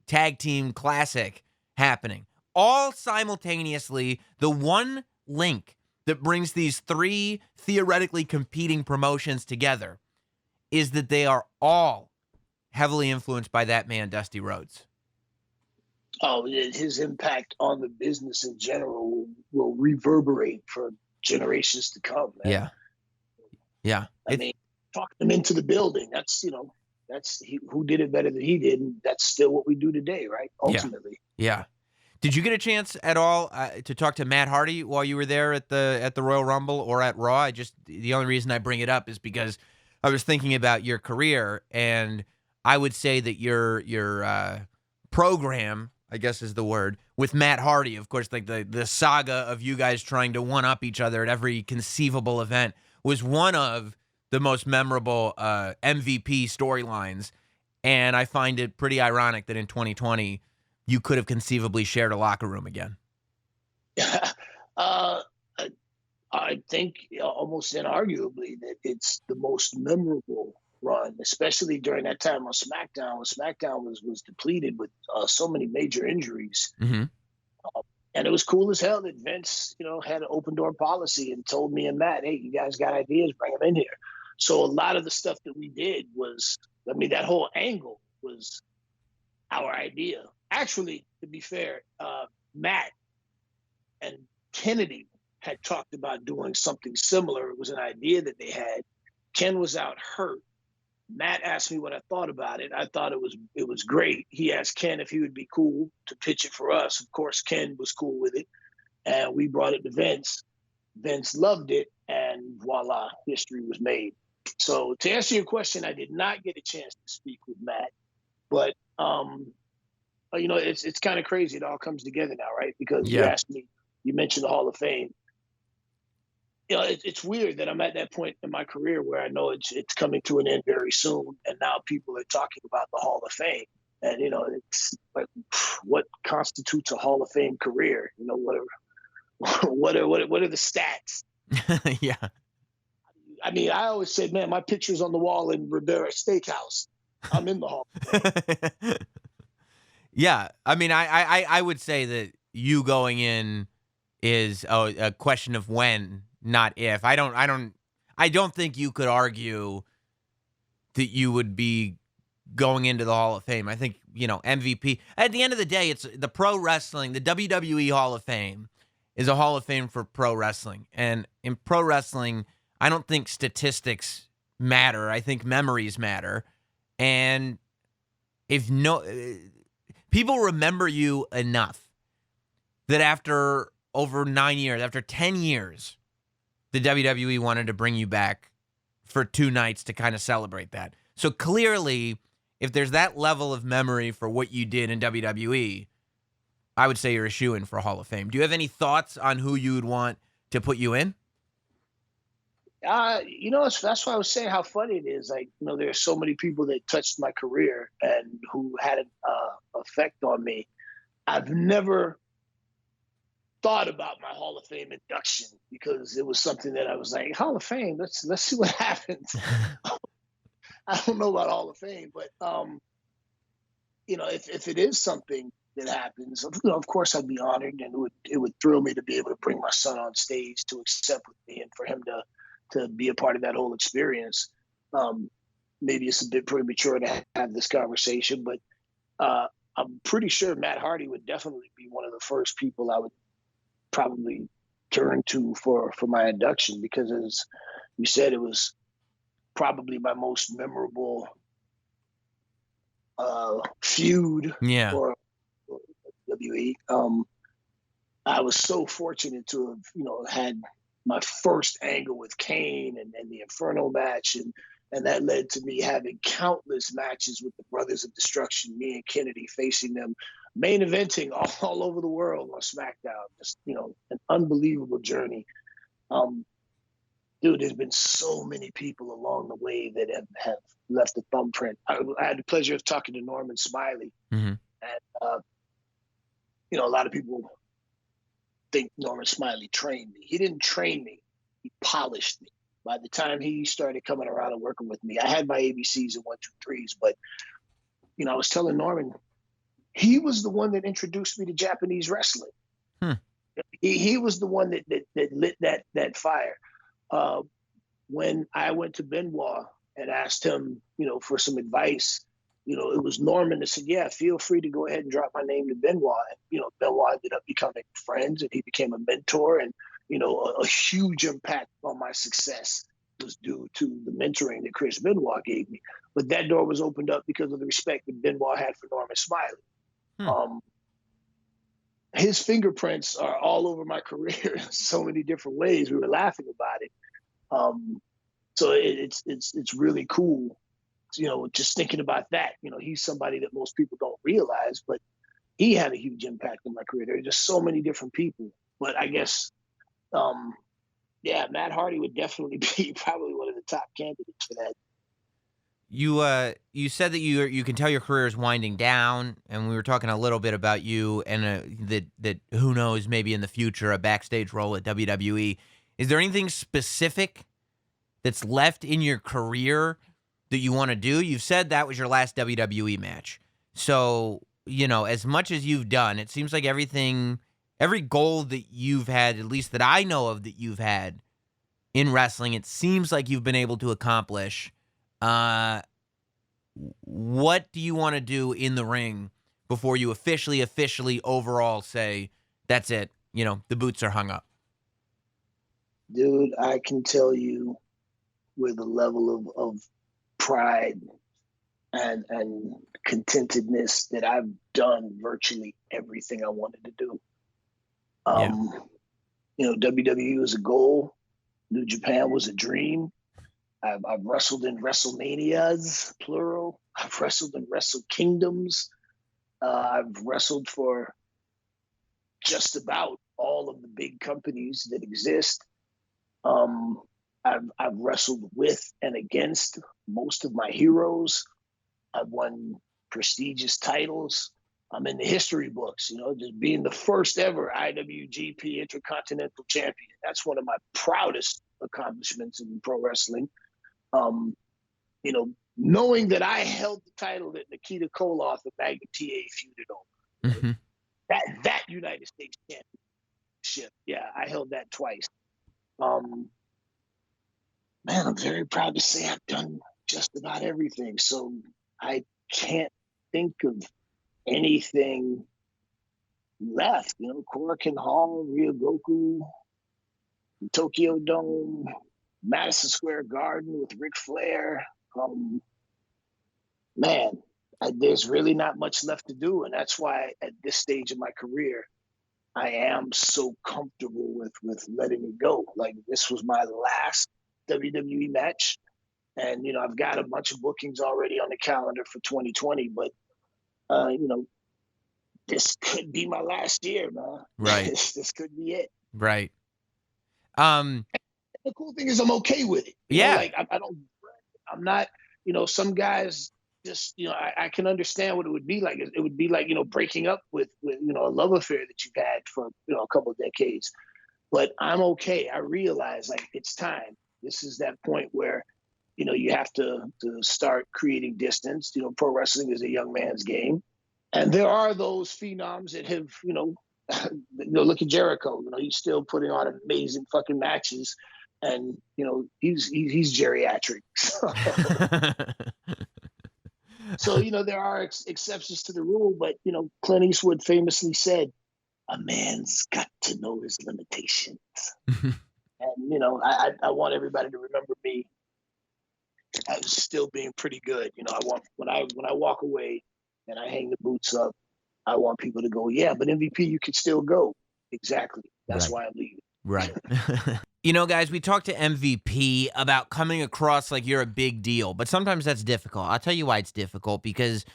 Tag Team Classic happening. All simultaneously, the one link that brings these three theoretically competing promotions together is that they are all heavily influenced by that man, Dusty Rhodes. Oh, his impact on the business in general will reverberate for generations to come, man. Yeah. I mean, talking them into the building, who did it better than he did, and that's still what we do today, right? Ultimately. Yeah. Did you get a chance at all to talk to Matt Hardy while you were there at the Royal Rumble or at Raw? The only reason I bring it up is because I was thinking about your career, and I would say that your program, I guess is the word, with Matt Hardy, of course, like the saga of you guys trying to one-up each other at every conceivable event, was one of the most memorable MVP storylines. And I find it pretty ironic that in 2020, you could have conceivably shared a locker room again. I think almost inarguably that it's the most memorable run, especially during that time on SmackDown, when SmackDown was depleted with so many major injuries. Mm-hmm. And it was cool as hell that Vince, had an open door policy and told me and Matt, hey, you guys got ideas, bring them in here. So a lot of the stuff that we did that whole angle was our idea. Actually, to be fair, Matt and Kennedy had talked about doing something similar. It was an idea that they had. Ken was out hurt, Matt asked me what I thought about it. I thought it was great. He asked Ken if he would be cool to pitch it for us. Of course, Ken was cool with it, and we brought it to Vince. Vince loved it, and voila, history was made. So to answer your question, I did not get a chance to speak with Matt, but it's kind of crazy. It all comes together now, right? Because you asked me, you mentioned the Hall of Fame. It's weird that I'm at that point in my career where I know it's coming to an end very soon, and now people are talking about the Hall of Fame. And it's like, what constitutes a Hall of Fame career? What are the stats? Yeah. I mean, I always said, man, my picture's on the wall in Rivera Steakhouse. I'm in the Hall of Fame. Yeah, I mean, I would say that you going in is a question of when, not if. I don't think you could argue that you would be going into the Hall of Fame. I think, MVP. At the end of the day, it's the pro wrestling, the WWE Hall of Fame is a Hall of Fame for pro wrestling. And in pro wrestling, I don't think statistics matter. I think memories matter. And if people remember you enough that after over 9 years, after 10 years, the WWE wanted to bring you back for 2 nights to kind of celebrate that. So clearly, if there's that level of memory for what you did in WWE, I would say you're a shoo-in for Hall of Fame. Do you have any thoughts on who you would want to put you in? That's why I was saying how funny it is. Like, there's so many people that touched my career and who had an effect on me. I've never thought about my Hall of Fame induction because it was something that I was like, Hall of Fame, let's see what happens. I don't know about Hall of Fame, but if it is something that happens, of course I'd be honored, and it would thrill me to be able to bring my son on stage to accept with me and for him to be a part of that whole experience. Maybe it's a bit premature to have this conversation, but I'm pretty sure Matt Hardy would definitely be one of the first people I would probably turn to for my induction, because as you said, it was probably my most memorable feud for WWE. I was so fortunate to have, had my first angle with Kane and the Inferno match, and that led to me having countless matches with the Brothers of Destruction, me and Kennedy facing them, main eventing all over the world on SmackDown. Just, an unbelievable journey. Dude, there's been so many people along the way that have left a thumbprint. I had the pleasure of talking to Norman Smiley. Mm-hmm. And, a lot of people think Norman Smiley trained me. He didn't train me. He polished me. By the time he started coming around and working with me, I had my ABCs and 1, 2, 3s, but, I was telling Norman, he was the one that introduced me to Japanese wrestling. He was the one that lit that fire. When I went to Benoit and asked him, for some advice, it was Norman that said, yeah, feel free to go ahead and drop my name to Benoit. And, Benoit ended up becoming friends, and he became a mentor, and, a huge impact on my success was due to the mentoring that Chris Benoit gave me. But that door was opened up because of the respect that Benoit had for Norman Smiley. His fingerprints are all over my career in so many different ways. We were laughing about it. So it's really cool, just thinking about that. He's somebody that most people don't realize, but he had a huge impact on my career. There are just so many different people. But I guess, Matt Hardy would definitely be probably one of the top candidates for that. You said that you can tell your career is winding down, and we were talking a little bit about you and that who knows, maybe in the future a backstage role at WWE. Is there anything specific that's left in your career that you want to do? You've said that was your last WWE match. So, as much as you've done, it seems like every goal that you've had, at least that I know of that you've had in wrestling, it seems like you've been able to accomplish. What do you want to do in the ring before you officially overall say, that's it, the boots are hung up? Dude, I can tell you with a level of pride and contentedness that I've done virtually everything I wanted to do. WWE was a goal. New Japan was a dream. I've wrestled in WrestleManias, plural. I've wrestled in Wrestle Kingdoms. I've wrestled for just about all of the big companies that exist. I've wrestled with and against most of my heroes. I've won prestigious titles. I'm in the history books, just being the first ever IWGP Intercontinental Champion. That's one of my proudest accomplishments in pro wrestling. Knowing that I held the title that Nikita Koloff and Magnum TA feuded over. Mm-hmm. That United States Championship, yeah, I held that twice. Man, I'm very proud to say I've done just about everything. So I can't think of anything left. Korakuen Hall, Ryogoku, Tokyo Dome, Madison Square Garden with Ric Flair. There's really not much left to do. And that's why at this stage of my career, I am so comfortable with letting it go. Like, this was my last WWE match. And, I've got a bunch of bookings already on the calendar for 2020, but, this could be my last year, man. Right. This could be it. Right. The cool thing is I'm okay with it. I'm not, some guys just, I can understand what it would be like. It would be like, breaking up with a love affair that you've had for, a couple of decades. But I'm okay. I realize, like, it's time. This is that point where, you have to start creating distance. Pro wrestling is a young man's game. And there are those phenoms that have, look at Jericho. He's still putting on amazing fucking matches. And, he's geriatric. So, there are exceptions to the rule. But, Clint Eastwood famously said, a man's got to know his limitations. And, I want everybody to remember me as still being pretty good. I want, when I walk away and I hang the boots up, I want people to go, yeah, but MVP, you can still go. Exactly. That's why I'm leaving. Right. Guys, we talked to MVP about coming across like you're a big deal, but sometimes that's difficult. I'll tell you why it's difficult, because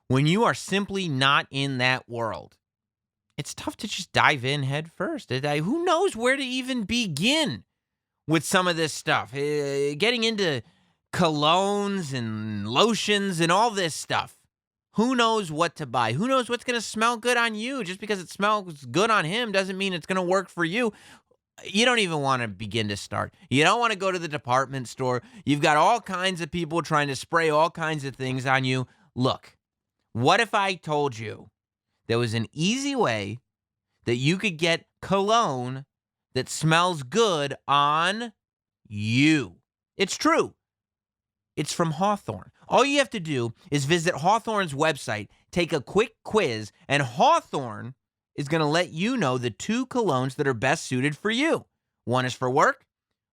when you are simply not in that world, it's tough to just dive in head first. Who knows where to even begin with some of this stuff? Getting into colognes and lotions and all this stuff. Who knows what to buy? Who knows what's going to smell good on you? Just because it smells good on him doesn't mean it's going to work for you. You don't even want to begin to start. You don't want to go to the department store. You've got all kinds of people trying to spray all kinds of things on you. Look, what if I told you there was an easy way that you could get cologne that smells good on you? It's true. It's from Hawthorne. All you have to do is visit Hawthorne's website, take a quick quiz, and Hawthorne is going to let you know the 2 colognes that are best suited for you. One is for work,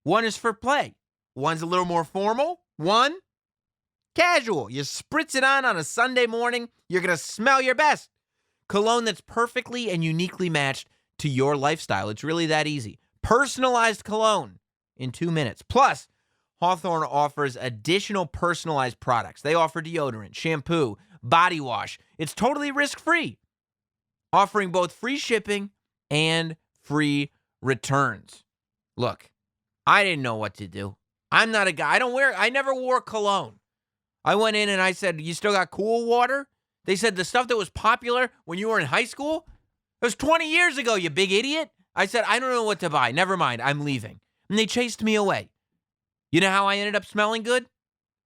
one is for play. One's a little more formal, one casual. You spritz it on a Sunday morning, you're going to smell your best. Cologne that's perfectly and uniquely matched to your lifestyle. It's really that easy. Personalized cologne in 2 minutes. Plus, Hawthorne offers additional personalized products. They offer deodorant, shampoo, body wash. It's totally risk-free, offering both free shipping and free returns. Look, I didn't know what to do. I'm not a guy. I never wore cologne. I went in and I said, you still got Cool Water? They said the stuff that was popular when you were in high school? It was 20 years ago, you big idiot. I said, I don't know what to buy. Never mind. I'm leaving. And they chased me away. You know how I ended up smelling good?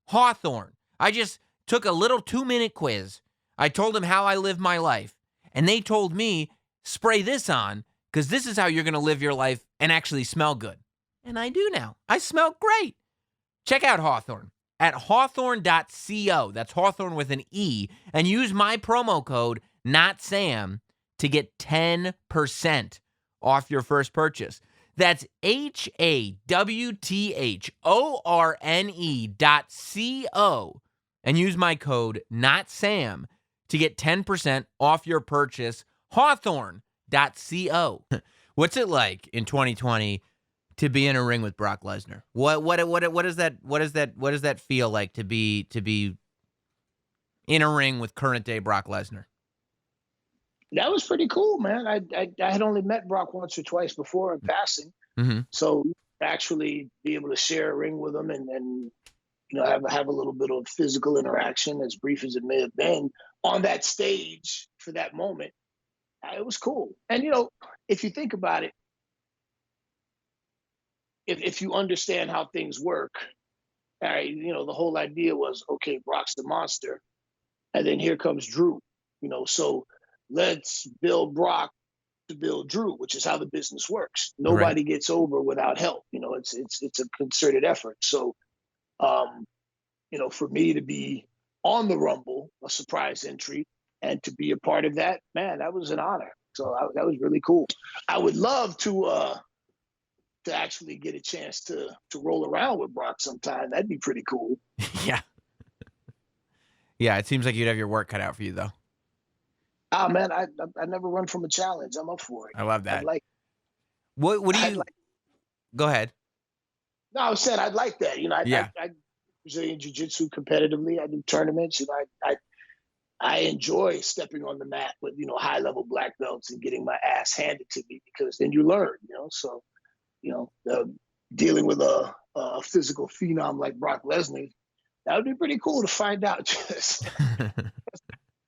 Hawthorne. I just took a little 2-minute quiz. I told them how I live my life. And they told me, spray this on, because this is how you're going to live your life and actually smell good. And I do now. I smell great. Check out Hawthorne at hawthorne.co. That's Hawthorne with an E. And use my promo code, NOTSAM, to get 10% off your first purchase. That's HAWTHORNE.co and use my code NOTSAM to get 10% off your purchase. Hawthorne.co. What's it like in 2020 to be in a ring with Brock Lesnar? What does that feel like to be in a ring with current day Brock Lesnar? That was pretty cool, man. I had only met Brock once or twice before in passing, so actually be able to share a ring with him and have a little bit of physical interaction, as brief as it may have been, on that stage for that moment, it was cool. And if you think about it, if you understand how things work, all right, the whole idea was, okay, Brock's the monster, and then here comes Drew, so let's build Brock to build Drew, which is how the business works. Nobody gets over without help. It's a concerted effort. So, for me to be on the Rumble, a surprise entry, and to be a part of that, man, that was an honor. So that was really cool. I would love to actually get a chance to roll around with Brock sometime. That'd be pretty cool. Yeah. Yeah, it seems like you'd have your work cut out for you, though. Ah, man, I never run from a challenge. I'm up for it. I love that. What do you? Go ahead. No, I said I'd like that. Yeah. I Brazilian Jiu-Jitsu competitively. I do tournaments, and I enjoy stepping on the mat with high-level black belts and getting my ass handed to me, because then you learn. So dealing with a physical phenom like Brock Lesnar, that would be pretty cool to find out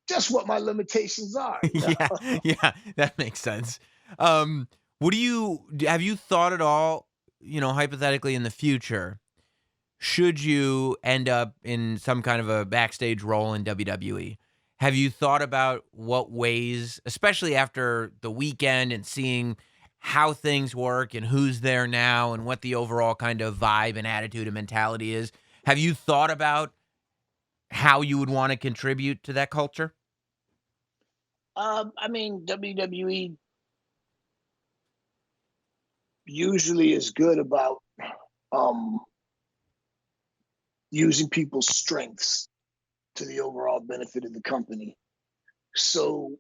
just what my limitations are. Yeah, that makes sense. Have you thought at all, hypothetically in the future, should you end up in some kind of a backstage role in WWE, have you thought about what ways, especially after the weekend and seeing how things work and who's there now and what the overall kind of vibe and attitude and mentality is, have you thought about how you would want to contribute to that culture? WWE usually is good about using people's strengths to the overall benefit of the company. So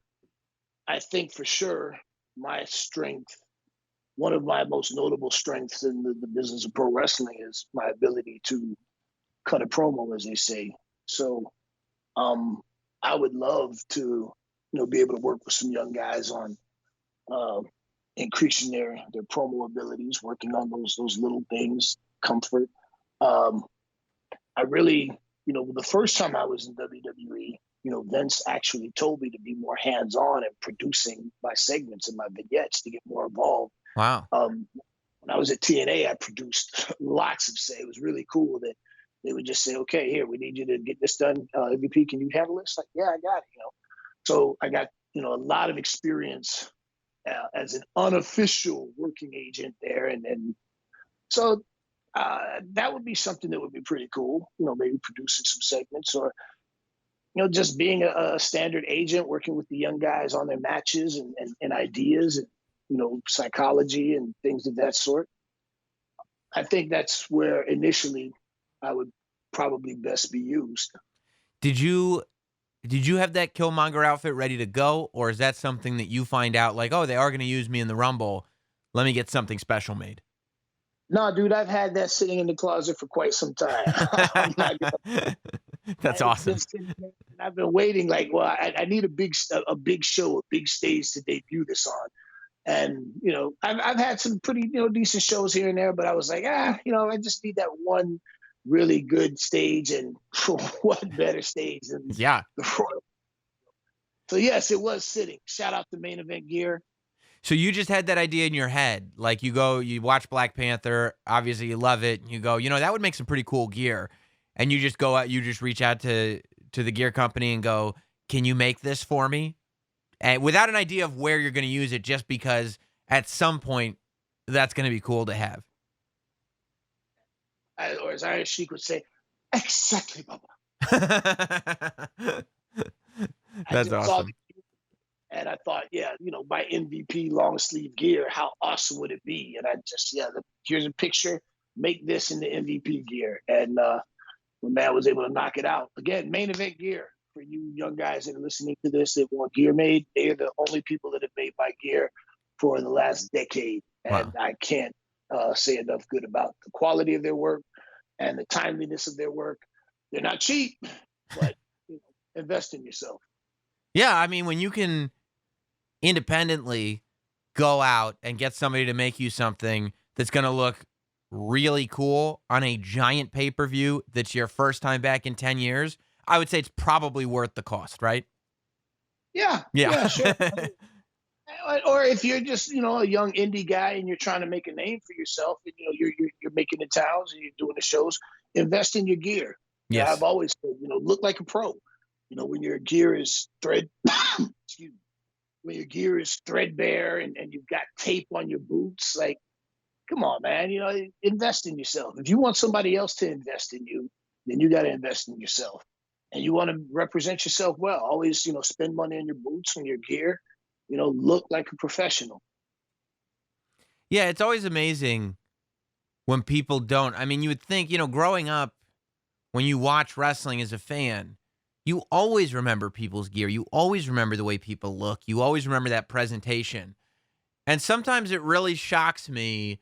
I think for sure my strength, one of my most notable strengths in the business of pro wrestling, is my ability to cut a promo, as they say. So I would love to be able to work with some young guys on increasing their promo abilities, working on those little things, comfort. I really, the first time I was in WWE, Vince actually told me to be more hands-on and producing my segments and my vignettes to get more involved. Wow. When I was at TNA, I produced lots of say. It was really cool that they would just say, okay, here, we need you to get this done. MVP, can you handle this? Like, yeah, I got it. So I got, a lot of experience as an unofficial working agent there. And so that would be something that would be pretty cool, maybe producing some segments, or, just being a standard agent, working with the young guys on their matches and ideas and, psychology and things of that sort. I think that's where initially I would probably best be used. Did you have that Kill Monger outfit ready to go, or is that something that you find out like, oh, they are going to use me in the Rumble, let me get something special made? No, dude, I've had that sitting in the closet for quite some time. That's awesome. I've been waiting, like, well, I need a big show, a big stage to debut this on. And, I've had some pretty, decent shows here and there, but I was like, I just need that one really good stage, and what better stage than the Royal. So yes, it was sitting. Shout out to Main Event Gear. So you just had that idea in your head, like you watch Black Panther, obviously you love it, and you go, that would make some pretty cool gear, and you just go out, you just reach out to the gear company and go, can you make this for me? And without an idea of where you're going to use it, just because at some point that's going to be cool to have. Or as Iron Sheik would say, exactly, Bubba. That's awesome. And And I thought, yeah, my MVP long sleeve gear, how awesome would it be? And I just, here's a picture, make this in the MVP gear. And my man was able to knock it out. Again, main event gear for you young guys that are listening to this that want gear made. They are the only people that have made my gear for the last decade. And I can't say enough good about the quality of their work and the timeliness of their work. They're not cheap, but invest in yourself. Yeah, I mean, when you can independently go out and get somebody to make you something that's going to look really cool on a giant pay-per-view that's your first time back in 10 years, I would say it's probably worth the cost, right? Yeah, sure. Or if you're just, a young indie guy and you're trying to make a name for yourself, and, you're making the towns and you're doing the shows, invest in your gear. Yes. Yeah, I've always said, look like a pro. When your gear is when your gear is threadbare and you've got tape on your boots, like, come on, man, invest in yourself. If you want somebody else to invest in you, then you got to invest in yourself. And you want to represent yourself well. Always, spend money on your boots and your gear, look like a professional. Yeah, it's always amazing when people don't. I mean, you would think, growing up, when you watch wrestling as a fan, you always remember people's gear. You always remember the way people look. You always remember that presentation. And sometimes it really shocks me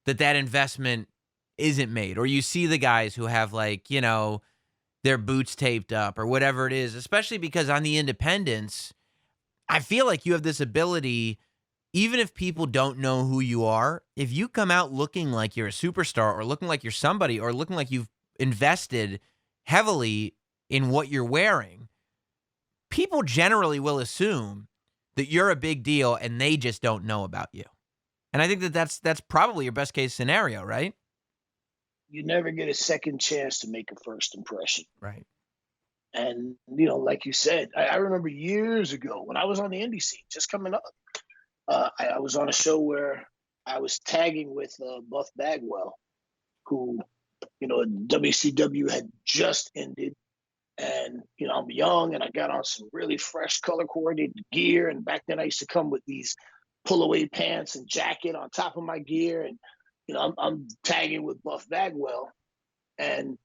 that investment isn't made. Or you see the guys who have, their boots taped up or whatever it is, especially because on the independents, I feel like you have this ability, even if people don't know who you are, if you come out looking like you're a superstar or looking like you're somebody or looking like you've invested heavily in what you're wearing, people generally will assume that you're a big deal and they just don't know about you. And I think that's probably your best case scenario, right? You never get a second chance to make a first impression. Right. And, like you said, I remember years ago when I was on the indie scene, just coming up, I was on a show where I was tagging with Buff Bagwell, who, WCW had just ended. And, I'm young and I got on some really fresh color coordinated gear. And back then I used to come with these pull away pants and jacket on top of my gear. And, I'm tagging with Buff Bagwell. And,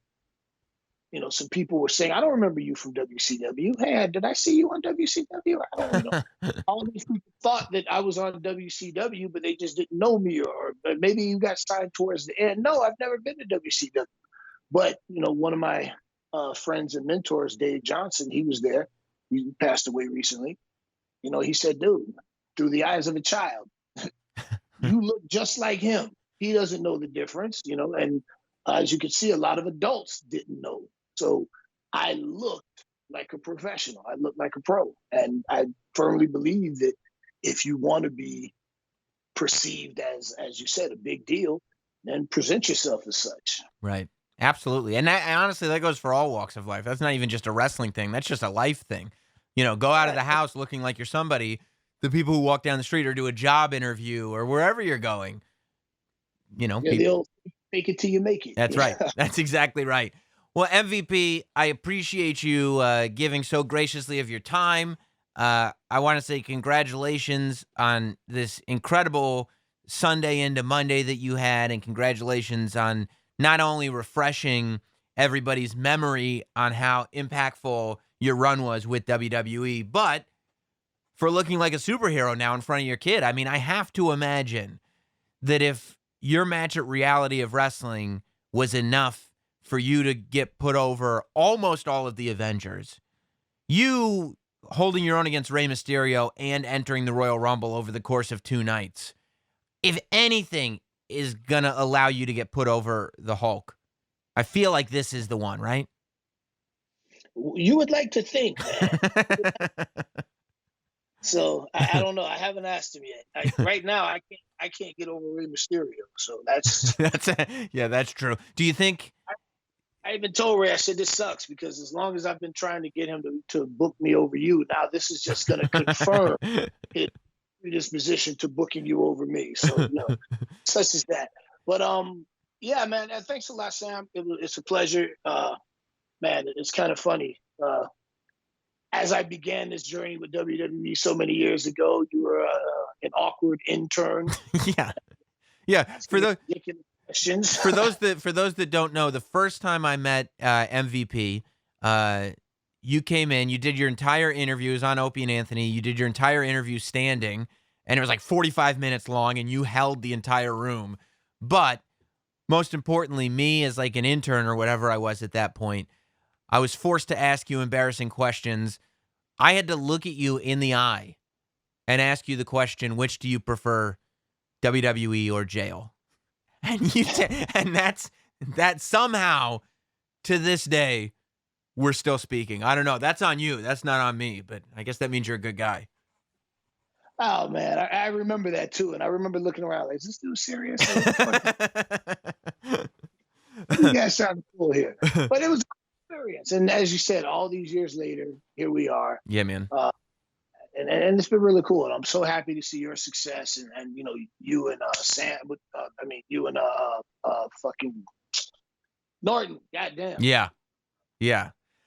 some people were saying, I don't remember you from WCW. Hey, did I see you on WCW? I don't know. All these people thought that I was on WCW, but they just didn't know me. Or maybe you got signed towards the end. No, I've never been to WCW. But, one of my friends and mentors, Dave Johnson, he was there. He passed away recently. He said, dude, through the eyes of a child, you look just like him. He doesn't know the difference, and as you can see, a lot of adults didn't know. So I looked like a professional. I looked like a pro. And I firmly believe that if you want to be perceived as you said, a big deal, then present yourself as such. Right. Absolutely. And honestly, that goes for all walks of life. That's not even just a wrestling thing. That's just a life thing. Go out of the house looking like you're somebody. The people who walk down the street or do a job interview or wherever you're going, the old fake it till you make it. That's right. That's exactly right. Well, MVP, I appreciate you giving so graciously of your time. I want to say congratulations on this incredible Sunday into Monday that you had, and congratulations on not only refreshing everybody's memory on how impactful your run was with WWE, but for looking like a superhero now in front of your kid. I mean, I have to imagine that if your match at Reality of Wrestling was enough for you to get put over almost all of the Avengers, you holding your own against Rey Mysterio and entering the Royal Rumble over the course of 2 nights, if anything is going to allow you to get put over the Hulk, I feel like this is the one, right? You would like to think, man. So I don't know. I haven't asked him yet. Right now, I can't get over Rey Mysterio. So that's that's true. Do you think? I even told Ray, I said, this sucks because as long as I've been trying to get him to book me over you, now this is just going to confirm his predisposition to booking you over me. So such as that. But yeah, man. Thanks a lot, Sam. It's a pleasure. Man, it's kind of funny. as I began this journey with WWE so many years ago, you were an awkward intern. Yeah. Yeah. Asking ridiculous questions. For those that don't know, the first time I met MVP, you came in, you did your entire interview. It was on Opie and Anthony. You did your entire interview standing, and it was like 45 minutes long, and you held the entire room. But most importantly, me as like an intern or whatever I was at that point, I was forced to ask you embarrassing questions. I had to look at you in the eye and ask you the question, which do you prefer, WWE or jail? And and that somehow to this day we're still speaking. I don't know. That's on you. That's not on me, but I guess that means you're a good guy. Oh man, I remember that too, and I remember looking around like, is this dude serious? You guys sound cool here, but it was an experience. And as you said, all these years later, here we are. Yeah, man. And it's been really cool, and I'm so happy to see your success, and you and Sam, you and fucking Norton. Goddamn. Yeah.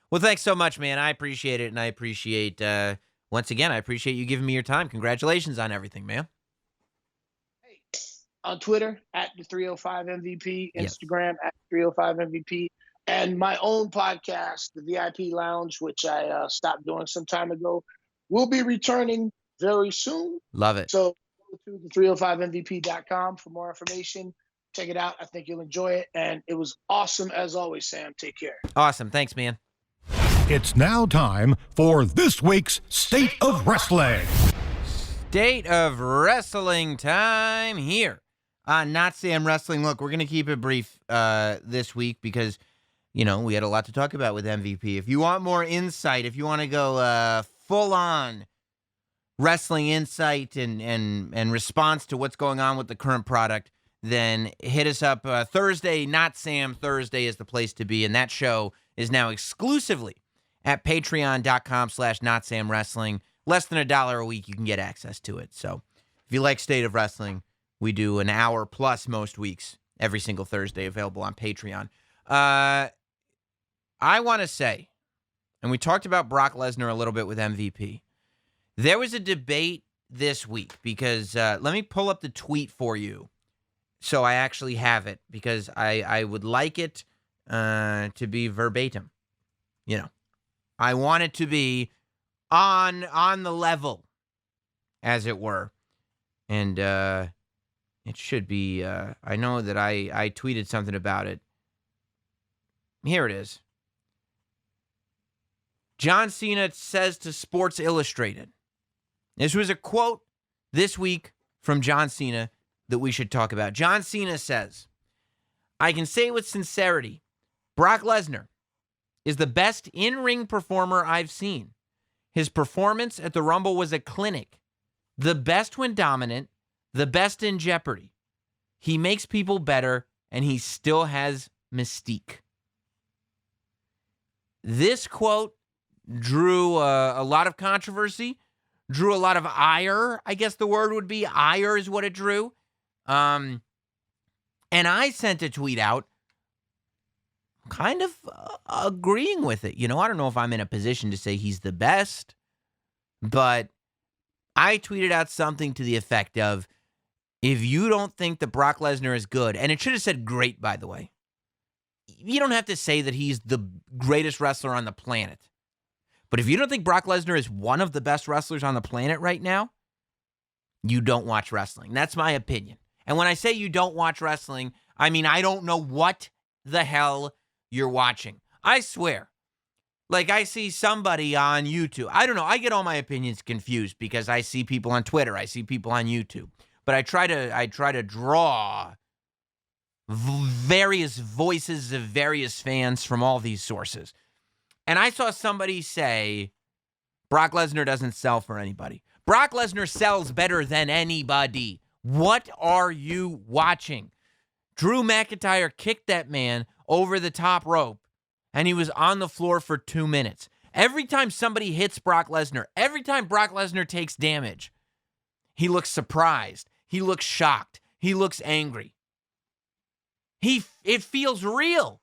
Well, thanks so much, man. I appreciate it, and I appreciate once again, I appreciate you giving me your time. Congratulations on everything, man. Hey, on Twitter at the 305 MVP, Yes. Instagram at 305 MVP, and my own podcast, the VIP Lounge, which I stopped doing some time ago, will be returning very soon. Love it. So go to the 305mvp.com for more information. Check it out. I think you'll enjoy it. And it was awesome as always, Sam. Take care. Awesome. Thanks, man. It's now time for this week's State of Wrestling. State of Wrestling time here on Not Sam Wrestling. Look, we're going to keep it brief this week because, we had a lot to talk about with MVP. If you want more insight, if you want to go full-on wrestling insight and response to what's going on with the current product, then hit us up Thursday. Not Sam Thursday is the place to be, and that show is now exclusively at patreon.com/NotSamWrestling. Less than $1 a week, you can get access to it. So if you like State of Wrestling, we do an hour plus most weeks, every single Thursday, available on Patreon. I want to say, and we talked about Brock Lesnar a little bit with MVP. There was a debate this week because let me pull up the tweet for you so I actually have it because I would like it to be verbatim. I want it to be on the level, as it were. And it should be, I know that I tweeted something about it. Here it is. John Cena says to Sports Illustrated. This was a quote this week from John Cena that we should talk about. John Cena says, I can say with sincerity, Brock Lesnar is the best in-ring performer I've seen. His performance at the Rumble was a clinic. The best when dominant, the best in Jeopardy. He makes people better, and he still has mystique. This quote drew a lot of controversy, drew a lot of ire, I guess the word would be. Ire is what it drew. And I sent a tweet out kind of agreeing with it. I don't know if I'm in a position to say he's the best, but I tweeted out something to the effect of, if you don't think that Brock Lesnar is good, and it should have said great, by the way. You don't have to say that he's the greatest wrestler on the planet. But if you don't think Brock Lesnar is one of the best wrestlers on the planet right now, you don't watch wrestling. That's my opinion. And when I say you don't watch wrestling, I mean I don't know what the hell you're watching. I swear. Like, I see somebody on YouTube. I don't know. I get all my opinions confused because I see people on Twitter. I see people on YouTube. But I try to draw various voices of various fans from all these sources. And I saw somebody say, Brock Lesnar doesn't sell for anybody. Brock Lesnar sells better than anybody. What are you watching? Drew McIntyre kicked that man over the top rope, and he was on the floor for 2 minutes. Every time somebody hits Brock Lesnar, every time Brock Lesnar takes damage, he looks surprised. He looks shocked. He looks angry. It feels real.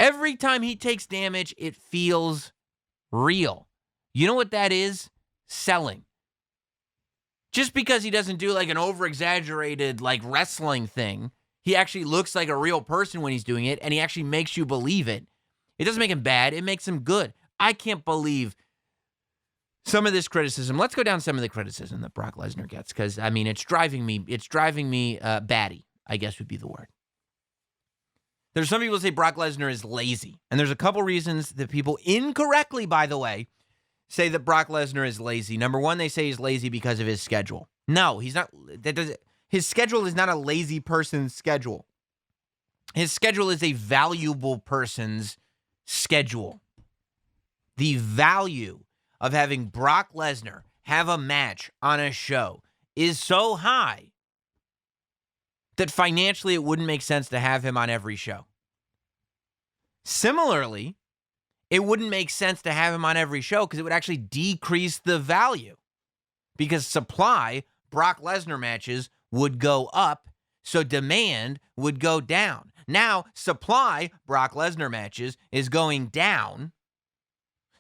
Every time he takes damage, it feels real. You know what that is? Selling. Just because he doesn't do like an over-exaggerated like wrestling thing, he actually looks like a real person when he's doing it, and he actually makes you believe it. It doesn't make him bad. It makes him good. I can't believe some of this criticism. Let's go down some of the criticism that Brock Lesnar gets, because, I mean, it's driving me batty, I guess would be the word. There's some people say Brock Lesnar is lazy, and there's a couple reasons that people incorrectly, by the way, say that Brock Lesnar is lazy. Number one, they say he's lazy because of his schedule. No, he's not. His schedule is not a lazy person's schedule. His schedule is a valuable person's schedule. The value of having Brock Lesnar have a match on a show is so high that financially it wouldn't make sense to have him on every show. Similarly, it wouldn't make sense to have him on every show because it would actually decrease the value. Because supply, Brock Lesnar matches would go up, so demand would go down. Now, supply, Brock Lesnar matches, is going down,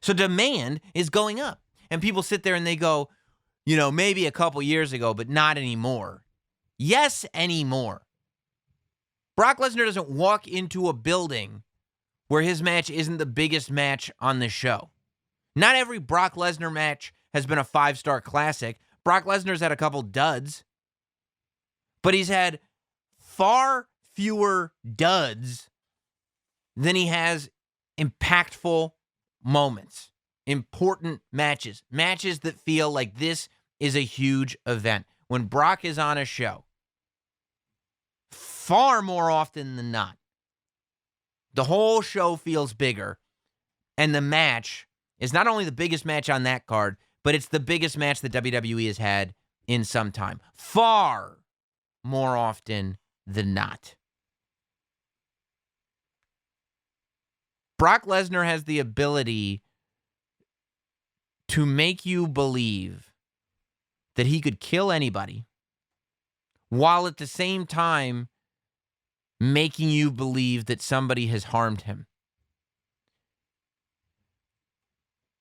so demand is going up. And people sit there and they go, maybe a couple years ago, but not anymore. Yes, anymore. Brock Lesnar doesn't walk into a building where his match isn't the biggest match on the show. Not every Brock Lesnar match has been a 5-star classic. Brock Lesnar's had a couple duds, but he's had far fewer duds than he has impactful moments, important matches, matches that feel like this is a huge event. When Brock is on a show, far more often than not, the whole show feels bigger, and the match is not only the biggest match on that card, but it's the biggest match that WWE has had in some time. Far more often than not. Brock Lesnar has the ability to make you believe that he could kill anybody, while at the same time making you believe that somebody has harmed him.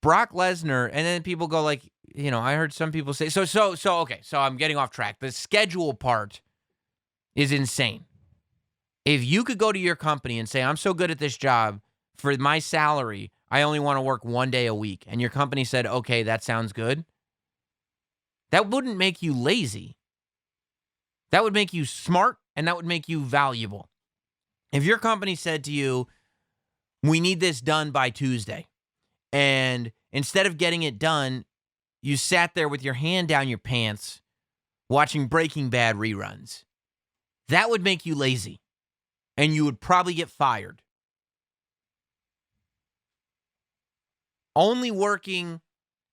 Brock Lesnar, and then people go like, I heard some people say, okay, so I'm getting off track. The schedule part is insane. If you could go to your company and say, I'm so good at this job, for my salary, I only want to work 1 day a week, and your company said, okay, that sounds good, that wouldn't make you lazy. That would make you smart, and that would make you valuable. If your company said to you, we need this done by Tuesday, and instead of getting it done, you sat there with your hand down your pants watching Breaking Bad reruns, that would make you lazy, and you would probably get fired. Only working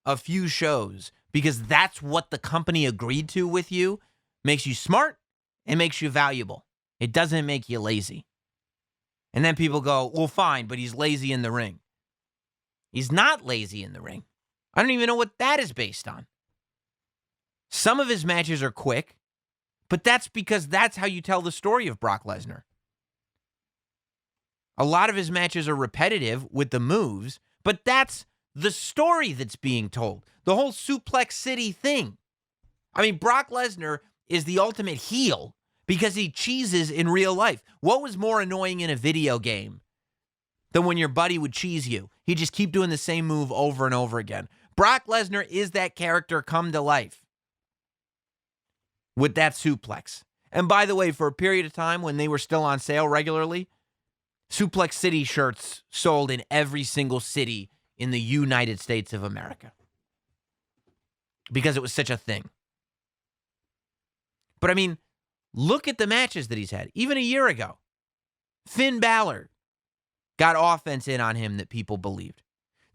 a few shows because that's what the company agreed to with you makes you smart and makes you valuable. It doesn't make you lazy. And then people go, well, fine, but he's lazy in the ring. He's not lazy in the ring. I don't even know what that is based on. Some of his matches are quick, but that's because that's how you tell the story of Brock Lesnar. A lot of his matches are repetitive with the moves, but that's the story that's being told. The whole Suplex City thing. I mean, Brock Lesnar is the ultimate heel because he cheeses in real life. What was more annoying in a video game than when your buddy would cheese you? He'd just keep doing the same move over and over again. Brock Lesnar is that character come to life with that suplex. And by the way, for a period of time when they were still on sale regularly, Suplex City shirts sold in every single city in the United States of America because it was such a thing. But I mean, look at the matches that he's had. Even a year ago, Finn Balor got offense in on him that people believed.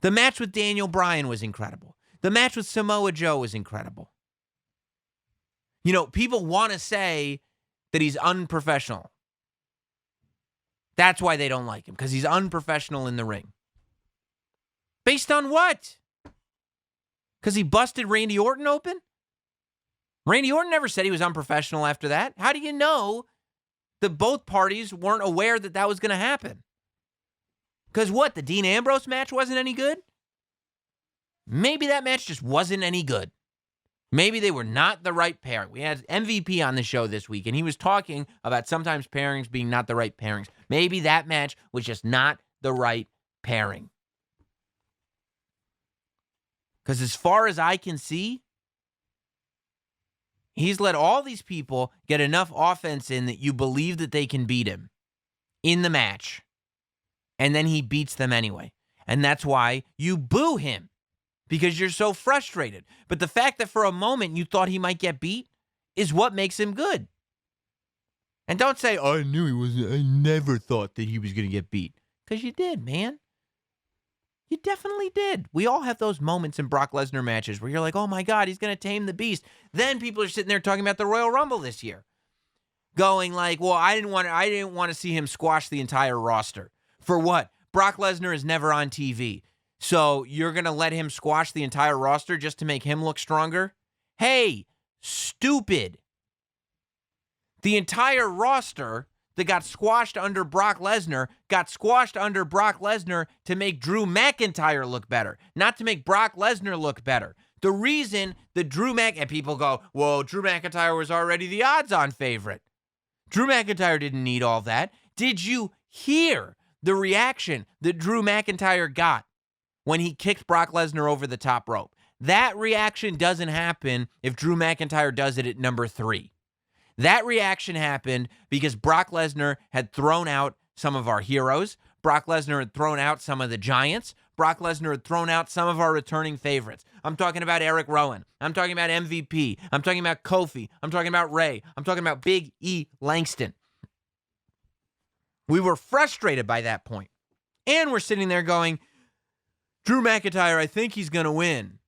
The match with Daniel Bryan was incredible. The match with Samoa Joe was incredible. People want to say that he's unprofessional. That's why they don't like him, because he's unprofessional in the ring. Based on what? Because he busted Randy Orton open? Randy Orton never said he was unprofessional after that. How do you know that both parties weren't aware that that was going to happen? Because what, the Dean Ambrose match wasn't any good? maybe that match just wasn't any good. Maybe they were not the right pairing. We had MVP on the show this week, and he was talking about sometimes pairings being not the right pairings. Maybe that match was just not the right pairing. Because as far as I can see, he's let all these people get enough offense in that you believe that they can beat him in the match. And then he beats them anyway. And that's why you boo him. Because you're so frustrated. But the fact that for a moment you thought he might get beat is what makes him good. And don't say, oh, I knew he wasn't. I never thought that he was going to get beat. Because you did, man. You definitely did. We all have those moments in Brock Lesnar matches where you're like, oh my God, he's going to tame the beast. Then people are sitting there talking about the Royal Rumble this year. Going like, well, I didn't want to see him squash the entire roster. For what? Brock Lesnar is never on TV. So you're going to let him squash the entire roster just to make him look stronger? Hey, stupid. The entire roster that got squashed under Brock Lesnar got squashed under Brock Lesnar to make Drew McIntyre look better, not to make Brock Lesnar look better. The reason that and people go, well, Drew McIntyre was already the odds-on favorite. Drew McIntyre didn't need all that. Did you hear the reaction that Drew McIntyre got when he kicked Brock Lesnar over the top rope? That reaction doesn't happen if Drew McIntyre does it at number 3. That reaction happened because Brock Lesnar had thrown out some of our heroes. Brock Lesnar had thrown out some of the giants. Brock Lesnar had thrown out some of our returning favorites. I'm talking about Eric Rowan. I'm talking about MVP. I'm talking about Kofi. I'm talking about Rey. I'm talking about Big E. Langston. We were frustrated by that point. And we're sitting there going, Drew McIntyre, I think he's going to win.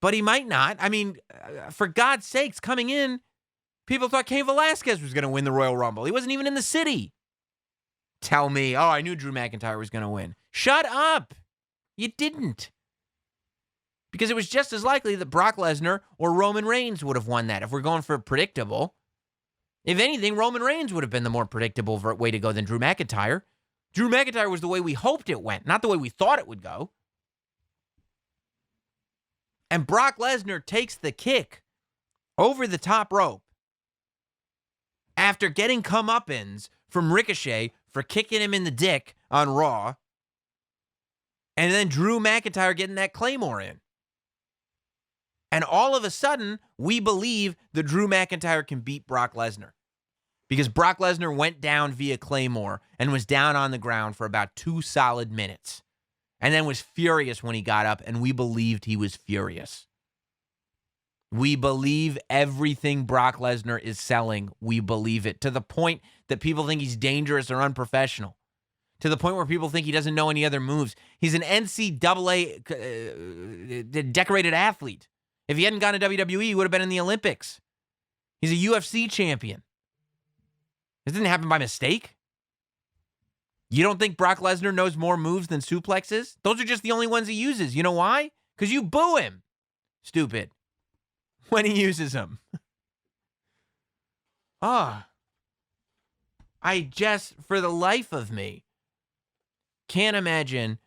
But he might not. I mean, for God's sakes, coming in, people thought Cain Velasquez was going to win the Royal Rumble. He wasn't even in the city. Tell me, oh, I knew Drew McIntyre was going to win. Shut up. You didn't. Because it was just as likely that Brock Lesnar or Roman Reigns would have won that if we're going for predictable. If anything, Roman Reigns would have been the more predictable way to go than Drew McIntyre. Drew McIntyre was the way we hoped it went, not the way we thought it would go. And Brock Lesnar takes the kick over the top rope after getting comeuppance from Ricochet for kicking him in the dick on Raw, and then Drew McIntyre getting that Claymore in. And all of a sudden, we believe that Drew McIntyre can beat Brock Lesnar. Because Brock Lesnar went down via Claymore and was down on the ground for about 2 solid minutes. And then was furious when he got up, and we believed he was furious. We believe everything Brock Lesnar is selling. We believe it. To the point that people think he's dangerous or unprofessional. To the point where people think he doesn't know any other moves. He's an NCAA decorated athlete. If he hadn't gone to WWE, he would have been in the Olympics. He's a UFC champion. This didn't happen by mistake. You don't think Brock Lesnar knows more moves than suplexes? Those are just the only ones he uses. You know why? Because you boo him. Stupid. When he uses them. I just, for the life of me, can't imagine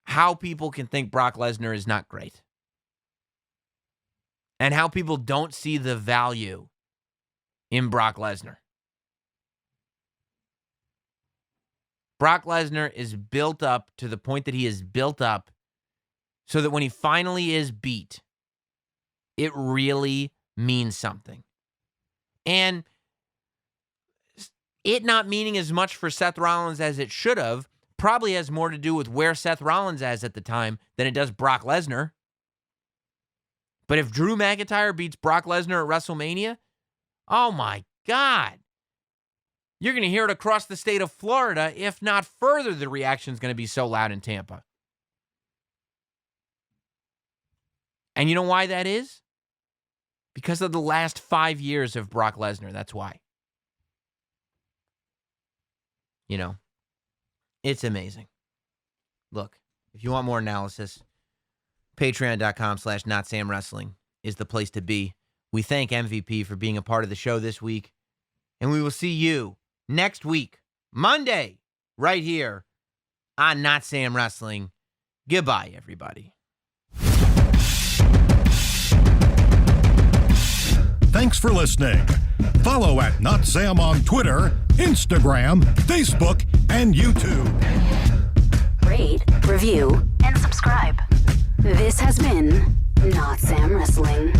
how people can think Brock Lesnar is not great. And how people don't see the value in Brock Lesnar. Brock Lesnar is built up to the point that he is built up so that when he finally is beat, it really means something. And it not meaning as much for Seth Rollins as it should have probably has more to do with where Seth Rollins is at the time than it does Brock Lesnar. But if Drew McIntyre beats Brock Lesnar at WrestleMania, oh my God. You're going to hear it across the state of Florida. If not further, the reaction is going to be so loud in Tampa. And you know why that is? Because of the last 5 years of Brock Lesnar. That's why. You know, it's amazing. Look, if you want more analysis, patreon.com/NotSamWrestling is the place to be. We thank MVP for being a part of the show this week. And we will see you next week, Monday, right here on Not Sam Wrestling. Goodbye, everybody. thanks for listening. Follow at Notsam on Twitter, Instagram, Facebook, and YouTube. Rate, review, and subscribe. This has been Notsam Wrestling.